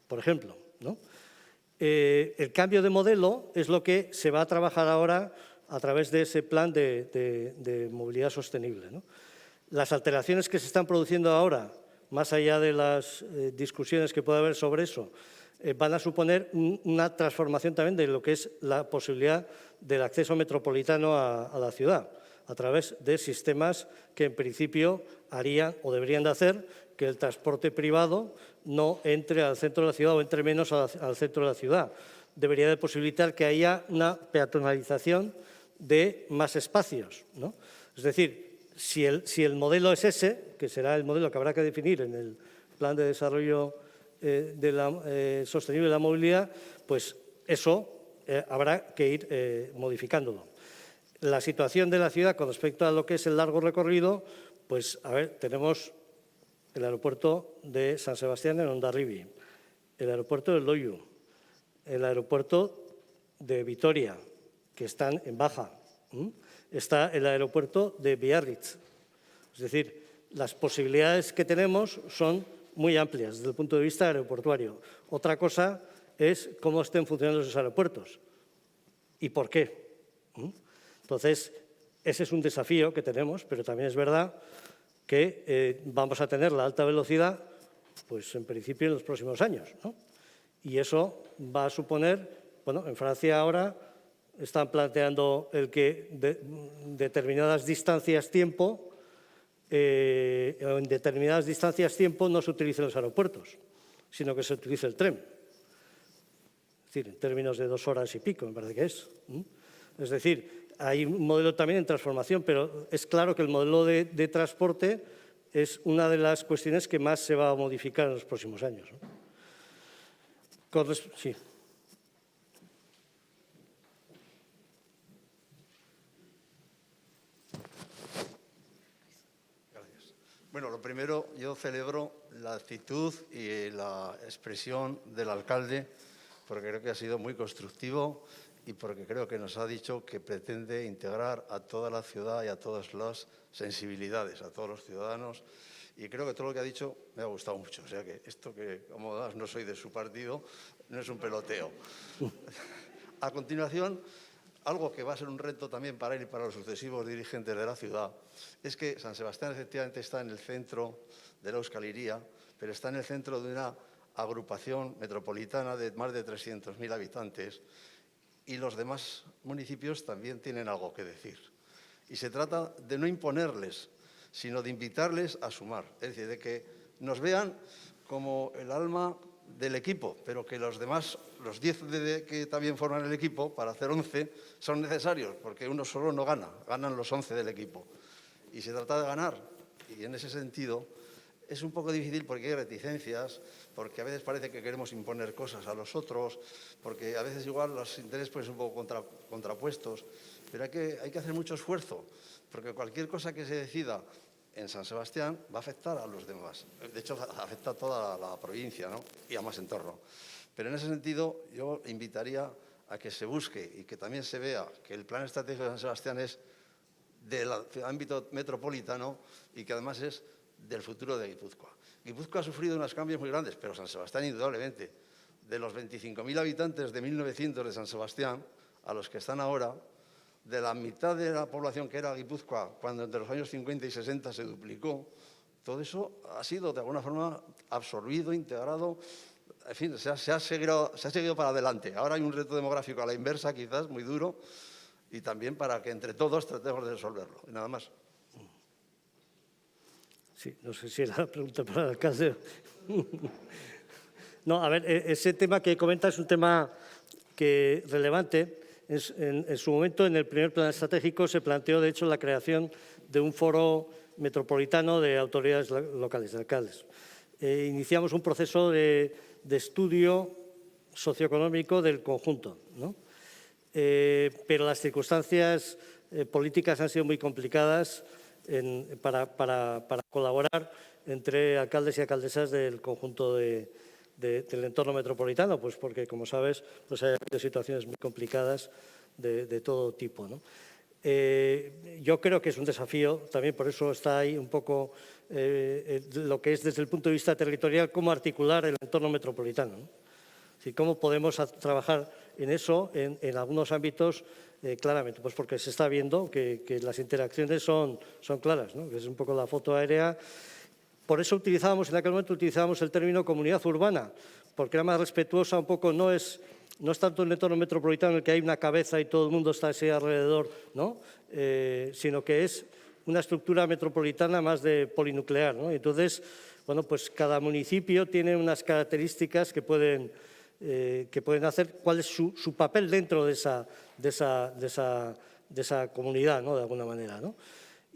por ejemplo, ¿no? El cambio de modelo es lo que se va a trabajar ahora a través de ese plan de movilidad sostenible, ¿no? Las alteraciones que se están produciendo ahora, más allá de las discusiones que pueda haber sobre eso, van a suponer una transformación también de lo que es la posibilidad del acceso metropolitano a la ciudad, a través de sistemas que en principio harían o deberían de hacer que el transporte privado no entre al centro de la ciudad o entre menos al centro de la ciudad. Debería de posibilitar que haya una peatonalización de más espacios, ¿no? Es decir, si el modelo es ese, que será el modelo que habrá que definir en el Plan de Desarrollo Sostenible de la Movilidad, pues eso habrá que ir modificándolo. La situación de la ciudad con respecto a lo que es el largo recorrido, pues, a ver, tenemos el aeropuerto de San Sebastián en Hondarribia, el aeropuerto de Loiu, el aeropuerto de Vitoria, que están en baja. Está el aeropuerto de Biarritz. Es decir, las posibilidades que tenemos son muy amplias desde el punto de vista aeroportuario. Otra cosa es cómo estén funcionando esos aeropuertos y por qué. Entonces, ese es un desafío que tenemos, pero también es verdad que vamos a tener la alta velocidad, pues en principio en los próximos años, ¿no? Y eso va a suponer, bueno, en Francia ahora están planteando el que determinadas distancias tiempo, en determinadas distancias tiempo no se utilicen los aeropuertos, sino que se utilice el tren. Es decir, en términos de 2 horas y pico, me parece que es. Es decir, hay un modelo también en transformación, pero es claro que el modelo de transporte es una de las cuestiones que más se va a modificar en los próximos años, ¿no? Sí. Bueno, lo primero, yo celebro la actitud y la expresión del alcalde, porque creo que ha sido muy constructivo y porque creo que nos ha dicho que pretende integrar a toda la ciudad y a todas las sensibilidades, a todos los ciudadanos. Y creo que todo lo que ha dicho me ha gustado mucho. O sea que esto que, como no soy de su partido, no es un peloteo. A continuación, algo que va a ser un reto también para él y para los sucesivos dirigentes de la ciudad, es que San Sebastián efectivamente está en el centro de la Euskal Hiria, pero está en el centro de una agrupación metropolitana de más de 300.000 habitantes y los demás municipios también tienen algo que decir. Y se trata de no imponerles, sino de invitarles a sumar, es decir, de que nos vean como el alma del equipo, pero que los demás, los 10 que también forman el equipo, para hacer 11, son necesarios, porque uno solo no gana, ganan los 11 del equipo. Y se trata de ganar, y en ese sentido es un poco difícil porque hay reticencias, porque a veces parece que queremos imponer cosas a los otros, porque a veces igual los intereses pueden ser un poco contrapuestos, pero hay que hacer mucho esfuerzo, porque cualquier cosa que se decida en San Sebastián va a afectar a los demás. De hecho, afecta a toda la provincia, ¿no? Y a más entorno. Pero en ese sentido, yo invitaría a que se busque y que también se vea que el plan estratégico de San Sebastián es del ámbito metropolitano y que además es del futuro de Guipúzcoa. Guipúzcoa ha sufrido unos cambios muy grandes, pero San Sebastián indudablemente. De los 25.000 habitantes de 1900 de San Sebastián a los que están ahora, de la mitad de la población que era Guipúzcoa, cuando entre los años 50 y 60 se duplicó, todo eso ha sido de alguna forma absorbido, integrado, en fin, se ha seguido para adelante. Ahora hay un reto demográfico a la inversa, quizás, muy duro, y también para que entre todos tratemos de resolverlo. Y nada más. Sí, no sé si era la pregunta para el alcalde. No, a ver, ese tema que comenta es un tema relevante. En su momento, en el primer plan estratégico, se planteó, de hecho, la creación de un foro metropolitano de autoridades locales, de alcaldes. Iniciamos un proceso de estudio socioeconómico del conjunto, ¿no? Pero las circunstancias políticas han sido muy complicadas para colaborar entre alcaldes y alcaldesas del conjunto del entorno metropolitano, pues porque, como sabes, pues hay situaciones muy complicadas de todo tipo, ¿no? Yo creo que es un desafío, también por eso está ahí un poco lo que es desde el punto de vista territorial, cómo articular el entorno metropolitano, ¿no? Es decir, cómo podemos trabajar en eso en algunos ámbitos claramente, pues porque se está viendo que las interacciones son claras, ¿no? Que es un poco la foto aérea. Por eso en aquel momento utilizábamos el término comunidad urbana, porque era más respetuosa un poco, no es tanto el entorno metropolitano en el que hay una cabeza y todo el mundo está así alrededor, ¿no? Sino que es una estructura metropolitana más de polinuclear, ¿no? Entonces, bueno, pues cada municipio tiene unas características que pueden hacer cuál es su papel dentro de esa comunidad, ¿no? De alguna manera, ¿no?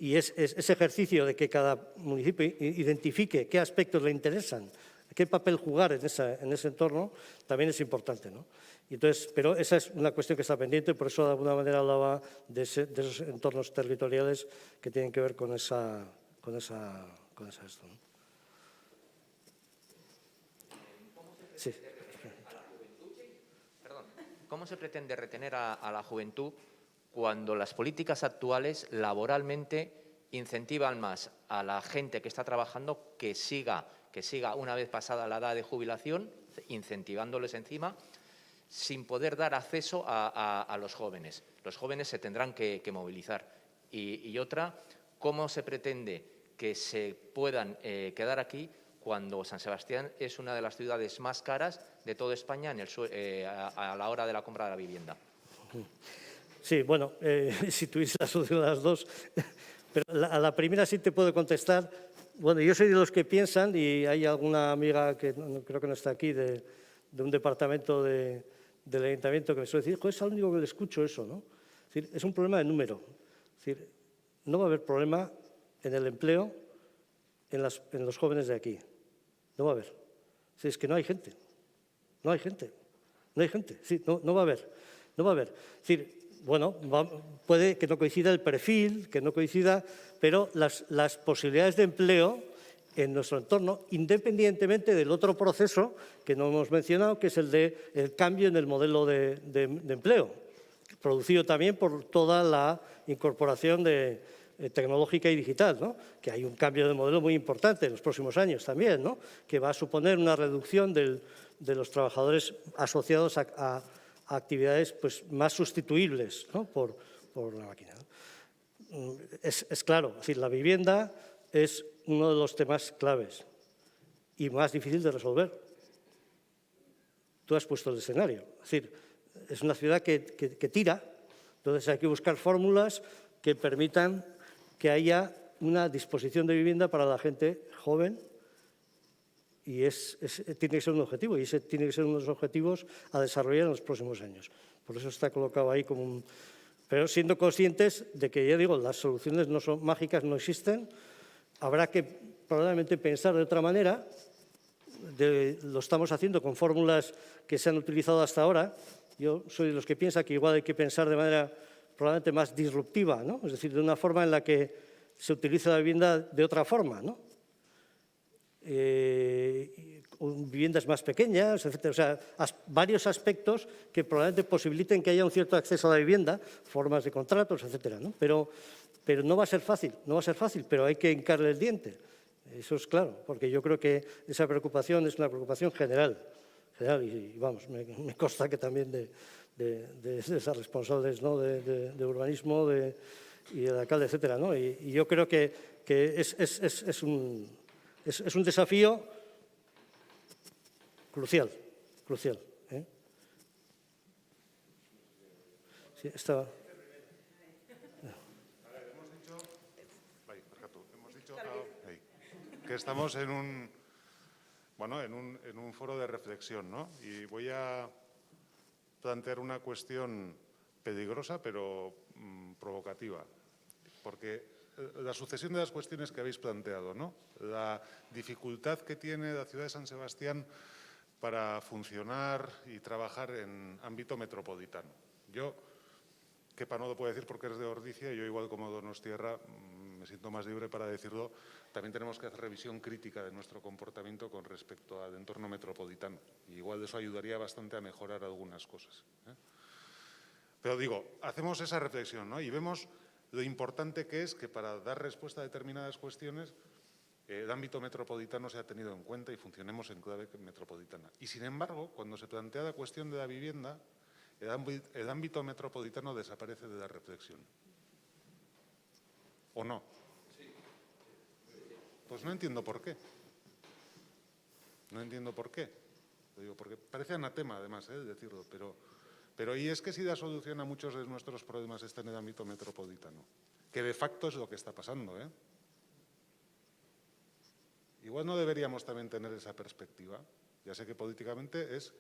Y ese ejercicio de que cada municipio identifique qué aspectos le interesan, qué papel jugar en ese entorno, también es importante, ¿no? Y entonces, pero esa es una cuestión que está pendiente, por eso de alguna manera hablaba de esos entornos territoriales que tienen que ver con esto, ¿no? Sí. ¿Cómo se pretende retener a la juventud cuando las políticas actuales laboralmente incentivan más a la gente que está trabajando que siga una vez pasada la edad de jubilación, incentivándoles encima, sin poder dar acceso a los jóvenes? Los jóvenes se tendrán que movilizar. Y otra, ¿cómo se pretende que se puedan quedar aquí cuando San Sebastián es una de las ciudades más caras de toda España a la hora de la compra de la vivienda? Sí, bueno, si tuviese la solución a las dos, pero a la primera sí te puedo contestar. Bueno, yo soy de los que piensan, y hay alguna amiga que creo que no está aquí, de un departamento del ayuntamiento que me suele decir, joder, es al único que le escucho eso, ¿no? Es decir, es un problema de número. Es decir, no va a haber problema en el empleo en los jóvenes de aquí. No va a haber. Es que no hay gente. No hay gente. No hay gente. Sí, no va a haber. No va a haber. Es decir, bueno, puede que no coincida el perfil, que no coincida, pero las posibilidades de empleo en nuestro entorno, independientemente del otro proceso que no hemos mencionado, que es el cambio en el modelo de empleo, producido también por toda la incorporación tecnológica y digital, ¿no? Que hay un cambio de modelo muy importante en los próximos años también, ¿no? Que va a suponer una reducción de los trabajadores asociados a actividades pues, más sustituibles, ¿no? por la máquina, ¿no? Es claro, es decir, la vivienda es uno de los temas claves y más difícil de resolver. Tú has puesto el escenario. Es decir, es una ciudad que tira, entonces hay que buscar fórmulas que permitan que haya una disposición de vivienda para la gente joven y tiene que ser un objetivo, y ese tiene que ser uno de los objetivos a desarrollar en los próximos años. Por eso está colocado ahí como un... Pero siendo conscientes de que, ya digo, las soluciones no son mágicas, no existen, habrá que probablemente pensar de otra manera, lo estamos haciendo con fórmulas que se han utilizado hasta ahora. Yo soy de los que piensa que igual hay que pensar de manera probablemente más disruptiva, ¿no? Es decir, de una forma en la que se utiliza la vivienda de otra forma, ¿no? Viviendas más pequeñas, etcétera. O sea, varios aspectos que probablemente posibiliten que haya un cierto acceso a la vivienda, formas de contratos, etcétera, ¿no? Pero no va a ser fácil, pero hay que hincarle el diente. Eso es claro, porque yo creo que esa preocupación es una preocupación general y vamos, me consta que también de esas responsables, ¿no? de urbanismo y del alcalde, etcétera, ¿no? Y yo creo que es un desafío crucial, ¿eh? Sí, estaba... Que estamos en un foro de reflexión, ¿no? Y voy a plantear una cuestión peligrosa, pero provocativa, porque la sucesión de las cuestiones que habéis planteado, ¿no? La dificultad que tiene la ciudad de San Sebastián para funcionar y trabajar en ámbito metropolitano. Yo, Kepa no lo puedo decir porque es de Ordizia, y yo igual como donostiarra me siento más libre para decirlo, también tenemos que hacer revisión crítica de nuestro comportamiento con respecto al entorno metropolitano. Y igual eso ayudaría bastante a mejorar algunas cosas, ¿eh? Pero digo, hacemos esa reflexión, ¿no? Y vemos lo importante que es que para dar respuesta a determinadas cuestiones el ámbito metropolitano se ha tenido en cuenta y funcionemos en clave metropolitana. Y sin embargo, cuando se plantea la cuestión de la vivienda, el ámbito metropolitano desaparece de la reflexión. ¿O no? Pues no entiendo por qué. No entiendo por qué. Lo digo porque parece anatema, además, decirlo, pero y es que si da solución a muchos de nuestros problemas está en el ámbito metropolitano, que de facto es lo que está pasando, ¿eh? Igual no deberíamos también tener esa perspectiva. Ya sé que políticamente es,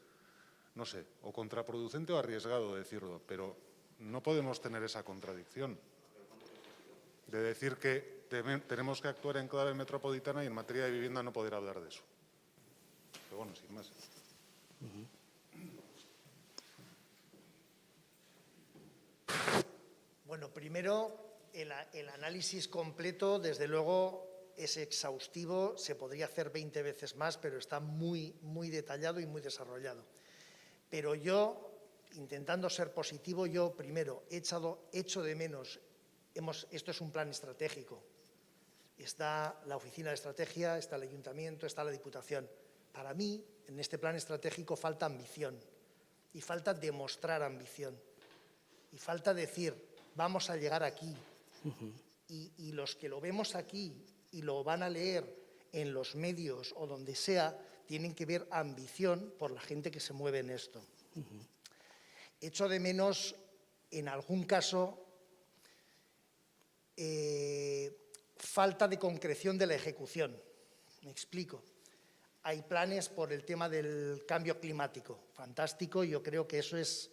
no sé, o contraproducente o arriesgado decirlo, pero no podemos tener esa contradicción de decir que tenemos que actuar en clave metropolitana y en materia de vivienda no poder hablar de eso. Pero bueno, sin más. Bueno, primero, el análisis completo, desde luego, es exhaustivo, se podría hacer 20 veces más, pero está muy, muy detallado y muy desarrollado. Pero yo, intentando ser positivo, yo primero echo de menos, esto es un plan estratégico, está la Oficina de Estrategia, está el Ayuntamiento, está la Diputación. Para mí, en este plan estratégico falta ambición y falta demostrar ambición y falta decir, vamos a llegar aquí. Y los que lo vemos aquí y lo van a leer en los medios o donde sea, tienen que ver ambición por la gente que se mueve en esto. Echo de menos, en algún caso, falta de concreción de la ejecución. Me explico. Hay planes por el tema del cambio climático. Fantástico, yo creo que eso es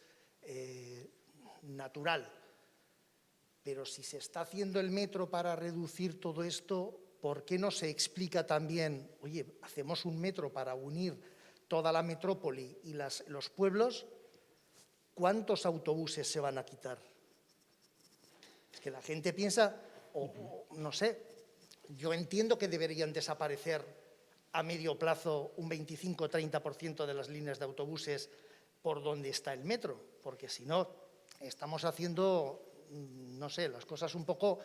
natural. Pero si se está haciendo el metro para reducir todo esto, ¿por qué no se explica también, oye, hacemos un metro para unir toda la metrópoli y los pueblos? ¿Cuántos autobuses se van a quitar? Es que la gente piensa, no sé, Yo entiendo que deberían desaparecer a medio plazo un 25-30% de las líneas de autobuses por donde está el metro, porque si no, estamos haciendo, no sé, las cosas un poco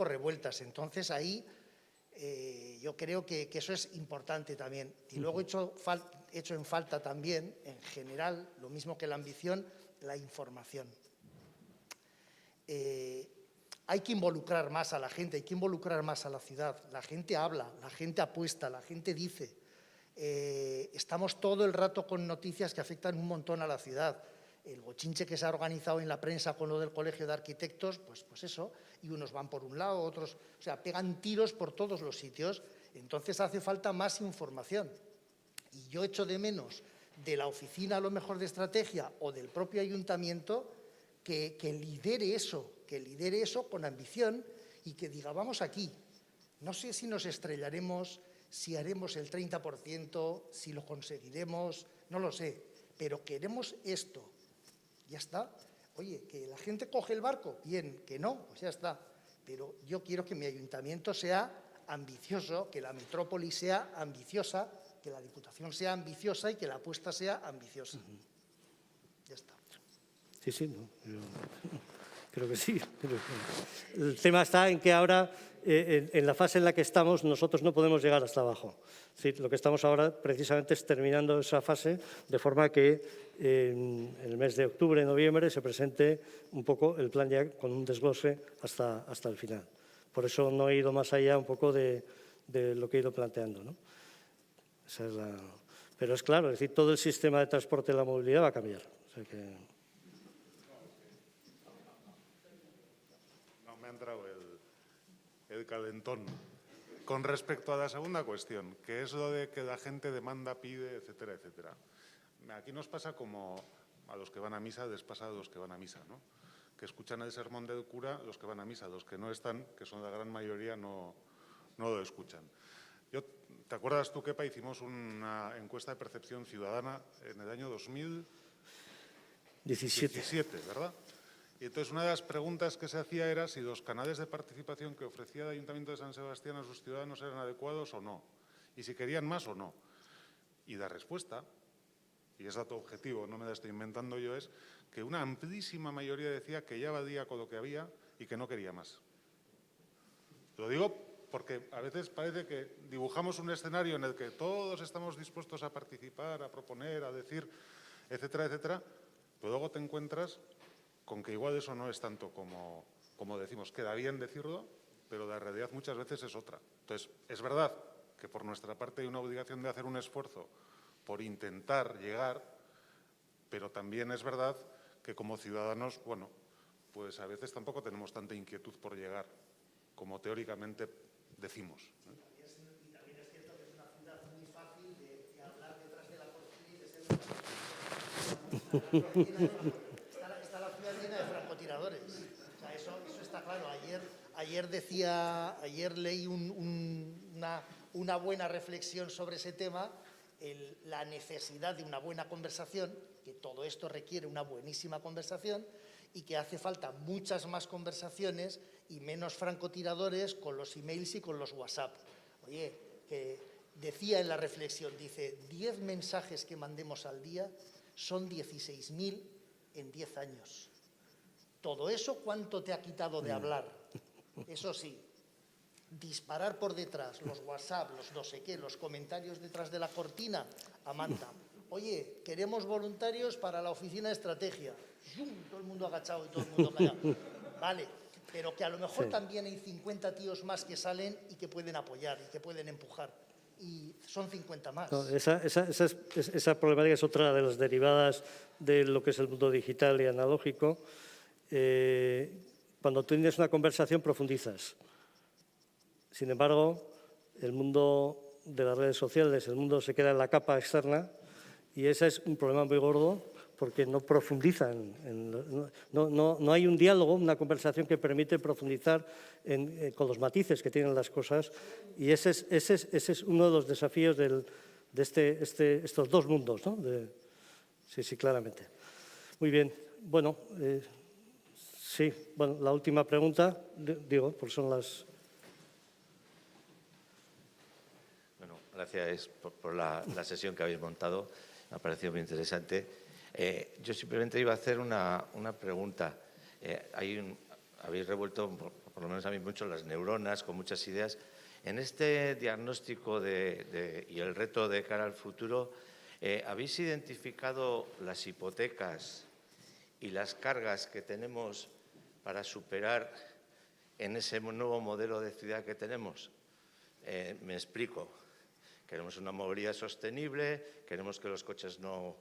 revueltas. Entonces, ahí yo creo que eso es importante también. Y luego he hecho en falta también, en general, lo mismo que la ambición, la información. Hay que involucrar más a la gente, hay que involucrar más a la ciudad. La gente habla, la gente apuesta, la gente dice. Estamos todo el rato con noticias que afectan un montón a la ciudad. El bochinche que se ha organizado en la prensa con lo del Colegio de Arquitectos, pues eso, y unos van por un lado, otros, o sea, pegan tiros por todos los sitios. Entonces hace falta más información. Y yo echo de menos de la oficina, a lo mejor, de estrategia o del propio ayuntamiento que lidere eso con ambición y que diga, vamos aquí. No sé si nos estrellaremos, si haremos el 30%, si lo conseguiremos, no lo sé, pero queremos esto. Ya está. Oye, que la gente coge el barco, bien, que no, pues ya está. Pero yo quiero que mi ayuntamiento sea ambicioso, que la metrópoli sea ambiciosa, que la Diputación sea ambiciosa y que la apuesta sea ambiciosa. Ya está. Sí, no, yo creo que sí. El tema está en que ahora, en la fase en la que estamos, nosotros no podemos llegar hasta abajo. Sí, lo que estamos ahora precisamente es terminando esa fase, de forma que en el mes de octubre, noviembre, se presente un poco el plan ya con un desglose hasta el final. Por eso no he ido más allá un poco de lo que he ido planteando, ¿no? Esa es la... Pero es claro, es decir, todo el sistema de transporte y la movilidad va a cambiar. O sea que... No me ha entrado el calentón. Con respecto a la segunda cuestión, que es lo de que la gente demanda, pide, etcétera, etcétera. Aquí nos pasa como a los que van a misa, les pasa a los que van a misa, ¿no? Que escuchan el sermón del cura los que van a misa, los que no están, que son la gran mayoría, no lo escuchan. ¿Te acuerdas tú, Kepa? Hicimos una encuesta de percepción ciudadana en el año 2017, ¿verdad? Y entonces una de las preguntas que se hacía era si los canales de participación que ofrecía el Ayuntamiento de San Sebastián a sus ciudadanos eran adecuados o no, y si querían más o no. Y la respuesta, y es dato objetivo, no me la estoy inventando yo, es que una amplísima mayoría decía que ya valía con lo que había y que no quería más. Lo digo porque a veces parece que dibujamos un escenario en el que todos estamos dispuestos a participar, a proponer, a decir, etcétera, etcétera, pero luego te encuentras con que igual eso no es tanto como decimos. Queda bien decirlo, pero la realidad muchas veces es otra. Entonces, es verdad que por nuestra parte hay una obligación de hacer un esfuerzo por intentar llegar, pero también es verdad que como ciudadanos, bueno, pues a veces tampoco tenemos tanta inquietud por llegar como teóricamente decimos. Y también es cierto que es una ciudad muy fácil de hablar detrás de la cortina y de ser está la ciudad llena de francotiradores. O sea, eso está claro. Ayer leí una buena reflexión sobre ese tema, la necesidad de una buena conversación, que todo esto requiere una buenísima conversación y que hace falta muchas más conversaciones y menos francotiradores con los emails y con los WhatsApp. Oye, que decía en la reflexión, dice, 10 mensajes que mandemos al día son 16.000 en 10 años. Todo eso, ¿cuánto te ha quitado de hablar? Eso sí, disparar por detrás, los WhatsApp, los no sé qué, los comentarios detrás de la cortina, a manta. Oye, queremos voluntarios para la oficina de estrategia. ¡Zum! Todo el mundo agachado y todo el mundo callado. Vale, pero que a lo mejor también hay 50 tíos más que salen y que pueden apoyar y que pueden empujar. Y son 50 más. No, esa problemática es otra de las derivadas de lo que es el mundo digital y analógico. Cuando tú tienes una conversación, profundizas. Sin embargo, el mundo de las redes sociales, el mundo se queda en la capa externa y ese es un problema muy gordo porque no profundizan, no hay un diálogo, una conversación que permite profundizar con los matices que tienen las cosas y ese es uno de los desafíos de estos dos mundos, ¿no? Sí, claramente. Muy bien, bueno, la última pregunta, digo, porque son las... gracias por la sesión que habéis montado. Me ha parecido muy interesante. Yo simplemente iba a hacer una pregunta. Habéis revuelto, por lo menos a mí mucho, las neuronas con muchas ideas. En este diagnóstico y el reto de cara al futuro, ¿habéis identificado las hipotecas y las cargas que tenemos para superar en ese nuevo modelo de ciudad que tenemos? Me explico. Queremos una movilidad sostenible, queremos que los coches no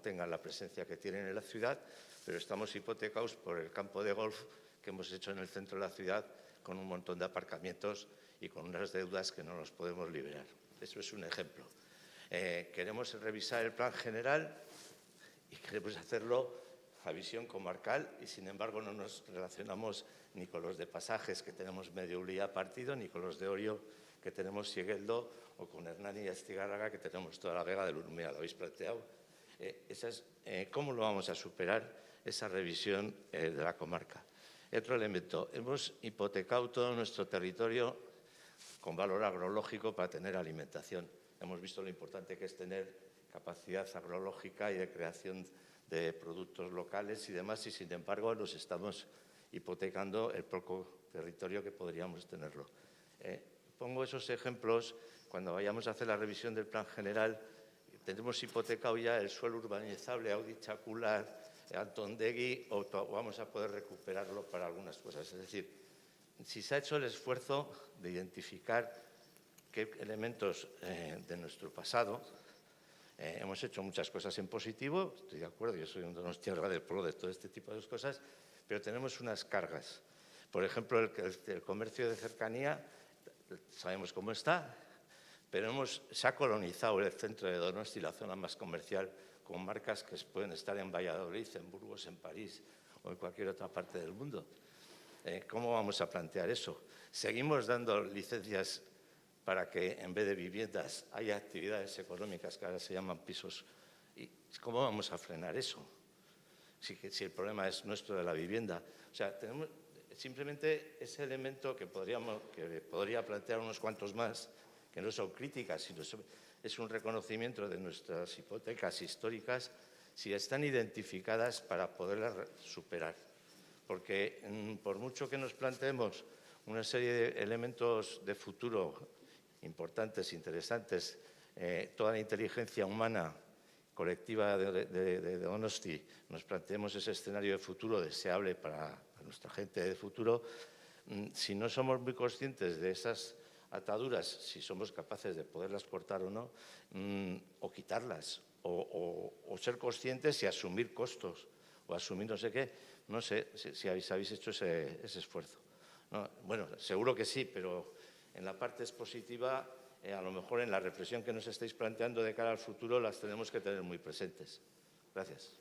tengan la presencia que tienen en la ciudad, pero estamos hipotecados por el campo de golf que hemos hecho en el centro de la ciudad con un montón de aparcamientos y con unas deudas que no nos podemos liberar. Eso es un ejemplo. Queremos revisar el plan general y queremos hacerlo a visión comarcal y, sin embargo, no nos relacionamos ni con los de Pasajes, que tenemos medio Ulia partido, ni con los de Orio, que tenemos Siegeldo, o con Hernani y Astigarraga, que tenemos toda la vega del Urumea. ¿Lo habéis planteado? ¿Cómo lo vamos a superar, esa revisión de la comarca? Otro elemento, hemos hipotecado todo nuestro territorio con valor agrológico para tener alimentación. Hemos visto lo importante que es tener capacidad agrológica y de creación de productos locales y demás, y sin embargo nos estamos hipotecando el poco territorio que podríamos tenerlo. Pongo esos ejemplos cuando vayamos a hacer la revisión del plan general. Tenemos hipotecado ya el suelo urbanizable, Audi-Chacular, Antondegui, o vamos a poder recuperarlo para algunas cosas. Es decir, si se ha hecho el esfuerzo de identificar qué elementos de nuestro pasado, hemos hecho muchas cosas en positivo, estoy de acuerdo, yo soy un donostiarra del pro de todo este tipo de cosas, pero tenemos unas cargas. Por ejemplo, el comercio de cercanía, sabemos cómo está, pero se ha colonizado el centro de Donosti, la zona más comercial, con marcas que pueden estar en Valladolid, en Burgos, en París o en cualquier otra parte del mundo. ¿Cómo vamos a plantear eso? ¿Seguimos dando licencias para que en vez de viviendas haya actividades económicas que ahora se llaman pisos? ¿Y cómo vamos a frenar eso? Si el problema es nuestro de la vivienda. O sea, tenemos simplemente ese elemento que podría plantear unos cuantos más, que no son críticas, sino es un reconocimiento de nuestras hipotecas históricas, si están identificadas para poderlas superar. Porque por mucho que nos planteemos una serie de elementos de futuro importantes, interesantes, toda la inteligencia humana colectiva de Donosti, nos planteemos ese escenario de futuro deseable para nuestra gente de futuro, si no somos muy conscientes de esas ataduras, si somos capaces de poderlas cortar o no, o quitarlas, o ser conscientes y asumir costos, o asumir no sé qué, no sé si habéis hecho ese esfuerzo. ¿No? Bueno, seguro que sí, pero en la parte expositiva, a lo mejor en la reflexión que nos estáis planteando de cara al futuro, las tenemos que tener muy presentes. Gracias.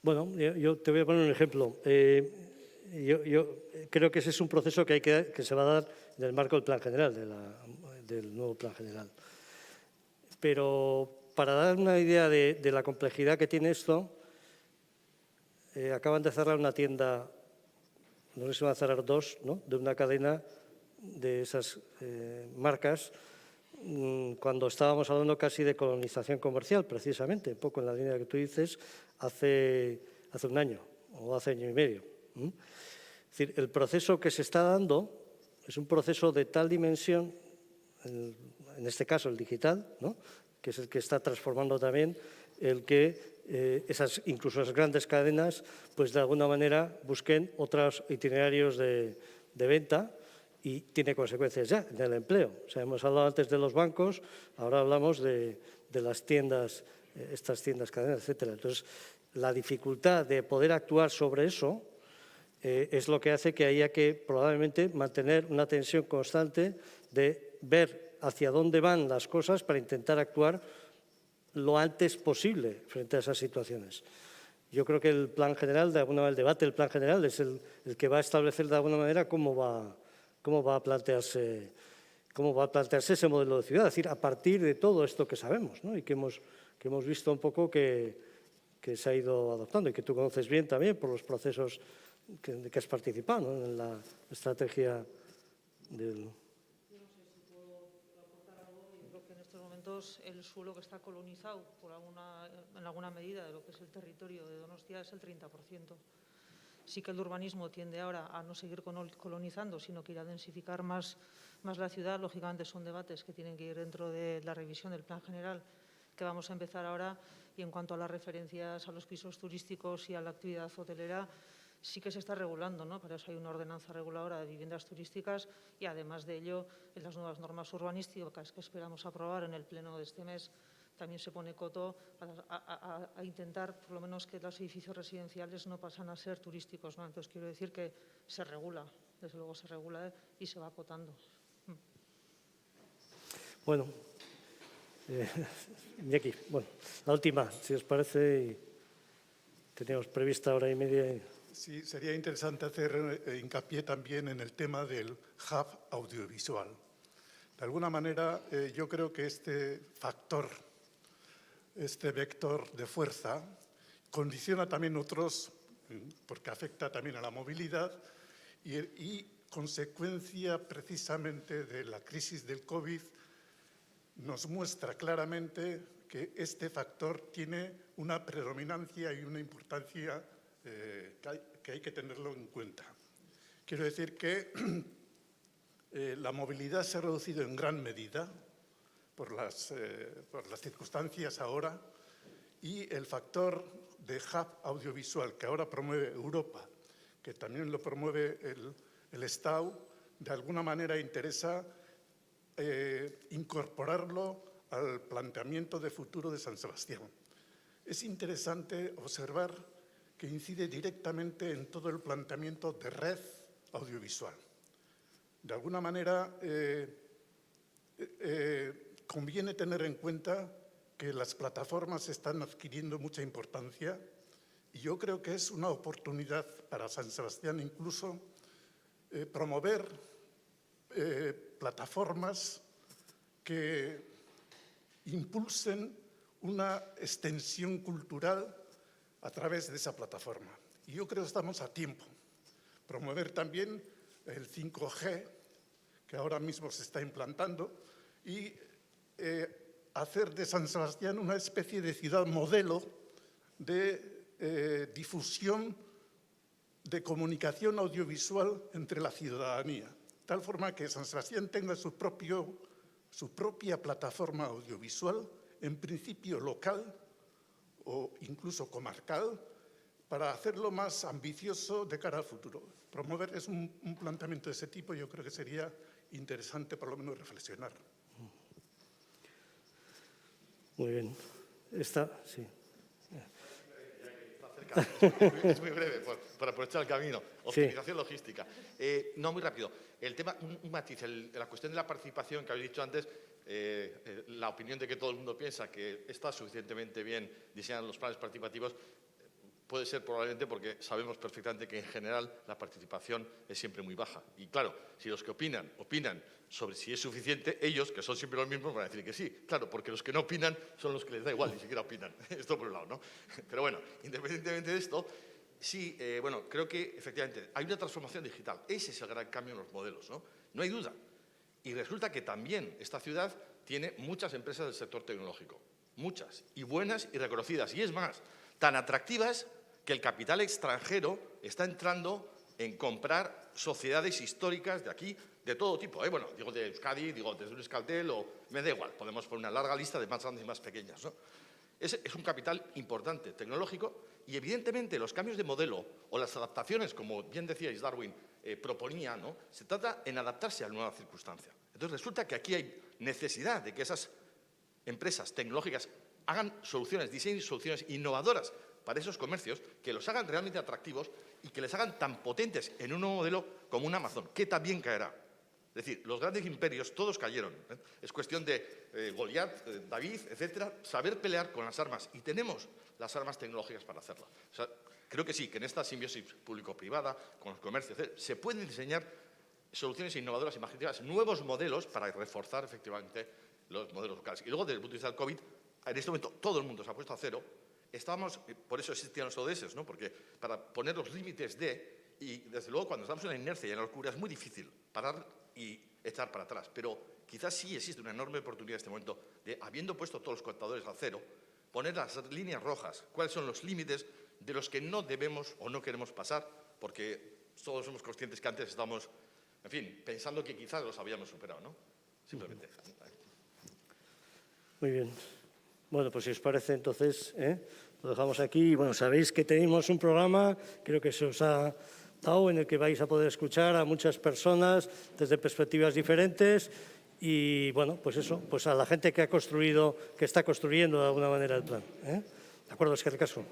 Bueno, yo te voy a poner un ejemplo. Yo creo que ese es un proceso que se va a dar en el marco del plan general, del nuevo plan general. Pero para dar una idea de la complejidad que tiene esto, acaban de cerrar una tienda, no sé si van a cerrar dos, ¿no?, de una cadena de esas marcas, cuando estábamos hablando casi de colonización comercial, precisamente, un poco en la línea que tú dices, hace un año o hace año y medio. Es decir, el proceso que se está dando es un proceso de tal dimensión, en este caso el digital, ¿no?, que es el que está transformando también el que incluso las grandes cadenas, pues de alguna manera busquen otros itinerarios de venta, y tiene consecuencias ya en el empleo. O sea, hemos hablado antes de los bancos, ahora hablamos de las tiendas, estas tiendas cadenas, etcétera. Entonces, la dificultad de poder actuar sobre eso es lo que hace que haya que probablemente mantener una tensión constante de ver hacia dónde van las cosas para intentar actuar lo antes posible frente a esas situaciones. Yo creo que el plan general, de alguna manera, el debate del plan general es el que va a establecer de alguna manera cómo va a plantearse ese modelo de ciudad, es decir, a partir de todo esto que sabemos, ¿no?, y que hemos visto un poco que se ha ido adoptando y que tú conoces bien también por los procesos que has participado, ¿no?, en la estrategia del... momentos el suelo que está colonizado en alguna medida de lo que es el territorio de Donostia es el 30%. Sí que el urbanismo tiende ahora a no seguir colonizando, sino que ir a densificar más la ciudad. Lógicamente son debates que tienen que ir dentro de la revisión del Plan General que vamos a empezar ahora. Y en cuanto a las referencias a los pisos turísticos y a la actividad hotelera, sí que se está regulando, ¿no? Para eso hay una ordenanza reguladora de viviendas turísticas y, además de ello, en las nuevas normas urbanísticas que esperamos aprobar en el pleno de este mes, también se pone coto a intentar, por lo menos, que los edificios residenciales no pasan a ser turísticos, ¿no? Entonces, quiero decir que se regula, desde luego se regula y se va acotando. Bueno, Iñaki, bueno, la última, si os parece, teníamos prevista hora y media. Sí, sería interesante hacer hincapié también en el tema del hub audiovisual. De alguna manera, yo creo que este factor, este vector de fuerza, condiciona también otros, porque afecta también a la movilidad y consecuencia precisamente de la crisis del COVID, nos muestra claramente que este factor tiene una predominancia y una importancia que hay que tenerlo en cuenta. Quiero decir que la movilidad se ha reducido en gran medida por las circunstancias ahora, y el factor de hub audiovisual que ahora promueve Europa, que también lo promueve el Estado, de alguna manera interesa incorporarlo al planteamiento de futuro de San Sebastián. Es interesante observar que incide directamente en todo el planteamiento de red audiovisual. De alguna manera, conviene tener en cuenta que las plataformas están adquiriendo mucha importancia y yo creo que es una oportunidad para San Sebastián incluso promover plataformas que impulsen una extensión cultural a través de esa plataforma. Y yo creo que estamos a tiempo. Promover también el 5G, que ahora mismo se está implantando, y hacer de San Sebastián una especie de ciudad modelo de difusión de comunicación audiovisual entre la ciudadanía, tal forma que San Sebastián tenga su propia plataforma audiovisual, en principio local o incluso comarcal, para hacerlo más ambicioso de cara al futuro. Promover es un planteamiento de ese tipo, yo creo que sería interesante por lo menos reflexionar. Muy bien. Sí. Es muy breve, para aprovechar el camino. Optimización logística. No, muy rápido. El tema, un matiz, la cuestión de la participación que habéis dicho antes, la opinión de que todo el mundo piensa que está suficientemente bien diseñados los planes participativos, puede ser probablemente porque sabemos perfectamente que en general la participación es siempre muy baja. Y claro, si los que opinan sobre si es suficiente, ellos, que son siempre los mismos, van a decir que sí. Claro, porque los que no opinan son los que les da igual, ni siquiera opinan. Esto por un lado, ¿no? Pero bueno, independientemente de esto, sí, bueno, creo que efectivamente hay una transformación digital. Ese es el gran cambio en los modelos, ¿no? No hay duda. Y resulta que también esta ciudad tiene muchas empresas del sector tecnológico. Muchas. Y buenas y reconocidas. Y es más, tan atractivas que el capital extranjero está entrando en comprar sociedades históricas de aquí, de todo tipo. Bueno, digo de Euskadi, digo de Euskaltel, o me da igual, podemos poner una larga lista de más grandes y más pequeñas, ¿no? Es un capital importante, tecnológico, y evidentemente los cambios de modelo o las adaptaciones, como bien decíais Darwin, proponía, ¿no? Se trata en adaptarse a la nueva circunstancia. Entonces resulta que aquí hay necesidad de que esas empresas tecnológicas hagan soluciones, diseñen soluciones innovadoras para esos comercios, que los hagan realmente atractivos y que les hagan tan potentes en un nuevo modelo como un Amazon, que también caerá. Es decir, los grandes imperios todos cayeron. Es cuestión de Goliat, David, etcétera, saber pelear con las armas. Y tenemos las armas tecnológicas para hacerlo. O sea, creo que sí, que en esta simbiosis público-privada, con los comercios, etcétera, se pueden diseñar soluciones innovadoras, imaginativas, nuevos modelos para reforzar efectivamente los modelos locales. Y luego, desde el punto de vista del COVID, en este momento todo el mundo se ha puesto a cero. Estábamos, por eso existían los ODS, ¿no? Porque para poner los límites de, Y desde luego cuando estamos en la inercia y en la locura es muy difícil parar y echar para atrás, pero quizás sí existe una enorme oportunidad en este momento de, habiendo puesto todos los contadores al cero, poner las líneas rojas, cuáles son los límites de los que no debemos o no queremos pasar, porque todos somos conscientes que antes estábamos, en fin, pensando que quizás los habíamos superado, ¿no? Simplemente. Muy bien. Bueno, pues si os parece, entonces, lo dejamos aquí. Bueno, sabéis que tenemos un programa, creo que se os ha dado, en el que vais a poder escuchar a muchas personas desde perspectivas diferentes y, bueno, pues eso, pues a la gente que ha construido, que está construyendo de alguna manera el plan. ¿De acuerdo? Es que recasco.